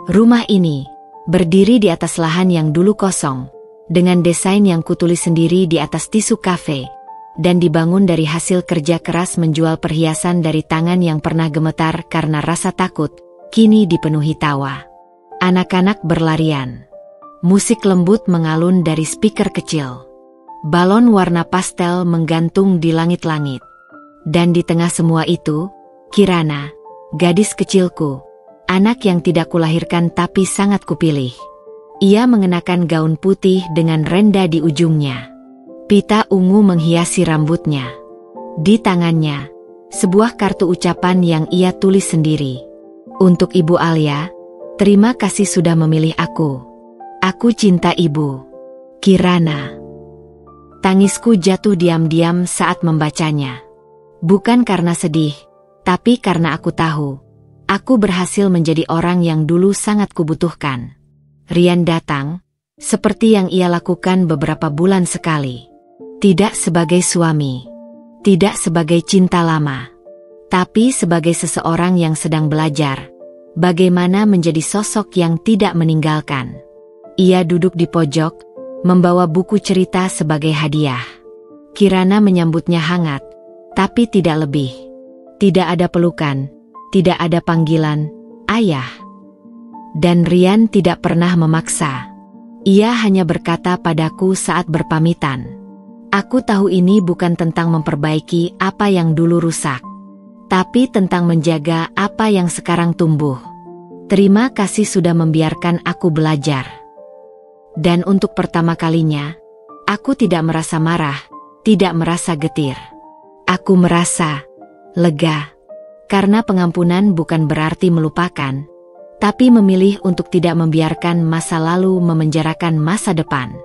Rumah ini berdiri di atas lahan yang dulu kosong, dengan desain yang kutulis sendiri di atas tisu kafe, dan dibangun dari hasil kerja keras menjual perhiasan dari tangan yang pernah gemetar karena rasa takut, kini dipenuhi tawa. Anak-anak berlarian. Musik lembut mengalun dari speaker kecil. Balon warna pastel menggantung di langit-langit. Dan di tengah semua itu, Kirana, gadis kecilku, anak yang tidak kulahirkan tapi sangat kupilih. Ia mengenakan gaun putih dengan renda di ujungnya. Pita ungu menghiasi rambutnya. Di tangannya, sebuah kartu ucapan yang ia tulis sendiri. Untuk Ibu Alia, terima kasih sudah memilih aku. Aku cinta ibu. Kirana. Tangisku jatuh diam-diam saat membacanya. Bukan karena sedih, tapi karena aku tahu, aku berhasil menjadi orang yang dulu sangat kubutuhkan. Rian datang, seperti yang ia lakukan beberapa bulan sekali. Tidak sebagai suami, tidak sebagai cinta lama, tapi sebagai seseorang yang sedang belajar bagaimana menjadi sosok yang tidak meninggalkan. Ia duduk di pojok, membawa buku cerita sebagai hadiah. Kirana menyambutnya hangat, tapi tidak lebih. Tidak ada pelukan, tidak ada panggilan, ayah. Dan Rian tidak pernah memaksa. Ia hanya berkata padaku saat berpamitan. Aku tahu ini bukan tentang memperbaiki apa yang dulu rusak, tapi tentang menjaga apa yang sekarang tumbuh. Terima kasih sudah membiarkan aku belajar. Dan untuk pertama kalinya, aku tidak merasa marah, tidak merasa getir. Aku merasa lega. Karena pengampunan bukan berarti melupakan, tapi memilih untuk tidak membiarkan masa lalu memenjarakan masa depan.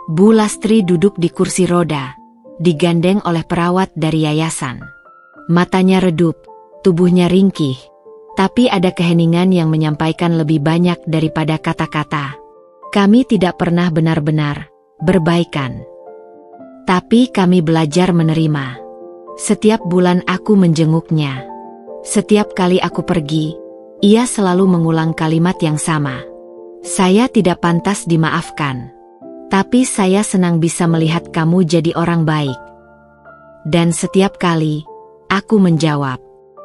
Bu Lastri duduk di kursi roda, digandeng oleh perawat dari yayasan. Matanya redup, tubuhnya ringkih, tapi ada keheningan yang menyampaikan lebih banyak daripada kata-kata. Kami tidak pernah benar-benar berbaikan, tapi kami belajar menerima. Setiap bulan aku menjenguknya. Setiap kali aku pergi, ia selalu mengulang kalimat yang sama. Saya tidak pantas dimaafkan, tapi saya senang bisa melihat kamu jadi orang baik. Dan setiap kali, aku menjawab,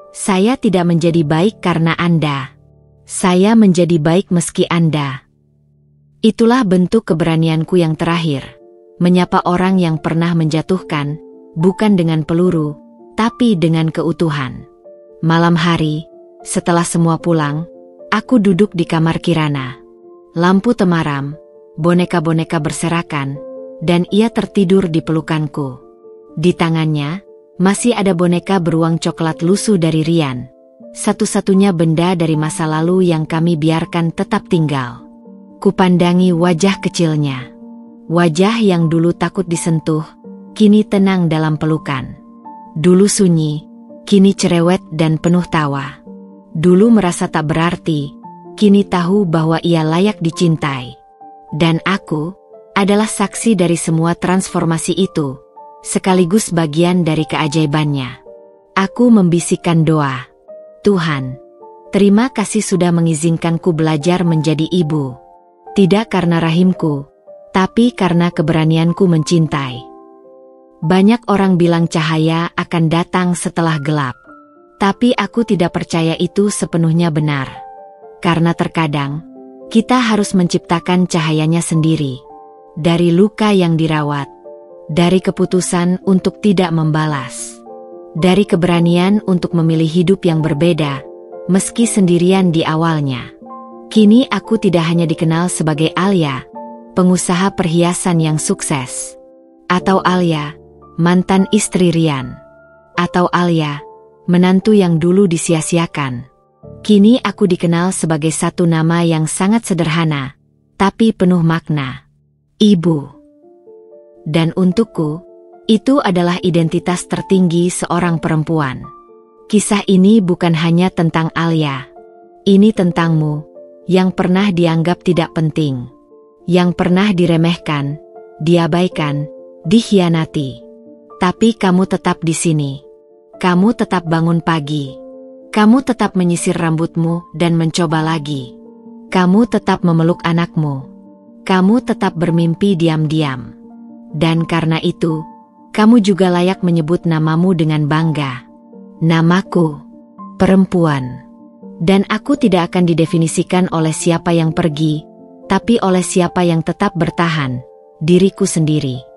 saya tidak menjadi baik karena Anda. Saya menjadi baik meski Anda. Itulah bentuk keberanianku yang terakhir, menyapa orang yang pernah menjatuhkan, bukan dengan peluru, tapi dengan keutuhan. Malam hari, setelah semua pulang, aku duduk di kamar Kirana. Lampu temaram, boneka-boneka berserakan, dan ia tertidur di pelukanku. Di tangannya, masih ada boneka beruang coklat lusuh dari Rian. Satu-satunya benda dari masa lalu yang kami biarkan tetap tinggal. Kupandangi wajah kecilnya. Wajah yang dulu takut disentuh, kini tenang dalam pelukan. Dulu sunyi, kini cerewet dan penuh tawa. Dulu merasa tak berarti, kini tahu bahwa ia layak dicintai. Dan aku adalah saksi dari semua transformasi itu, sekaligus bagian dari keajaibannya. Aku membisikkan doa. Tuhan, terima kasih sudah mengizinkanku belajar menjadi ibu. Tidak karena rahimku, tapi karena keberanianku mencintai. Banyak orang bilang cahaya akan datang setelah gelap. Tapi aku tidak percaya itu sepenuhnya benar. Karena terkadang, kita harus menciptakan cahayanya sendiri. Dari luka yang dirawat. Dari keputusan untuk tidak membalas. Dari keberanian untuk memilih hidup yang berbeda, meski sendirian di awalnya. Kini aku tidak hanya dikenal sebagai Alia, pengusaha perhiasan yang sukses. Atau Alia, mantan istri Rian. Atau Alia, menantu yang dulu disia-siakan. Kini aku dikenal sebagai satu nama yang sangat sederhana, tapi penuh makna. Ibu. Dan untukku, itu adalah identitas tertinggi seorang perempuan. Kisah ini bukan hanya tentang Alia. Ini tentangmu, yang pernah dianggap tidak penting. Yang pernah diremehkan, diabaikan, dikhianati. Tapi kamu tetap di sini. Kamu tetap bangun pagi. Kamu tetap menyisir rambutmu dan mencoba lagi. Kamu tetap memeluk anakmu. Kamu tetap bermimpi diam-diam. Dan karena itu, kamu juga layak menyebut namamu dengan bangga. Namaku, perempuan. Dan aku tidak akan didefinisikan oleh siapa yang pergi, tapi oleh siapa yang tetap bertahan, diriku sendiri.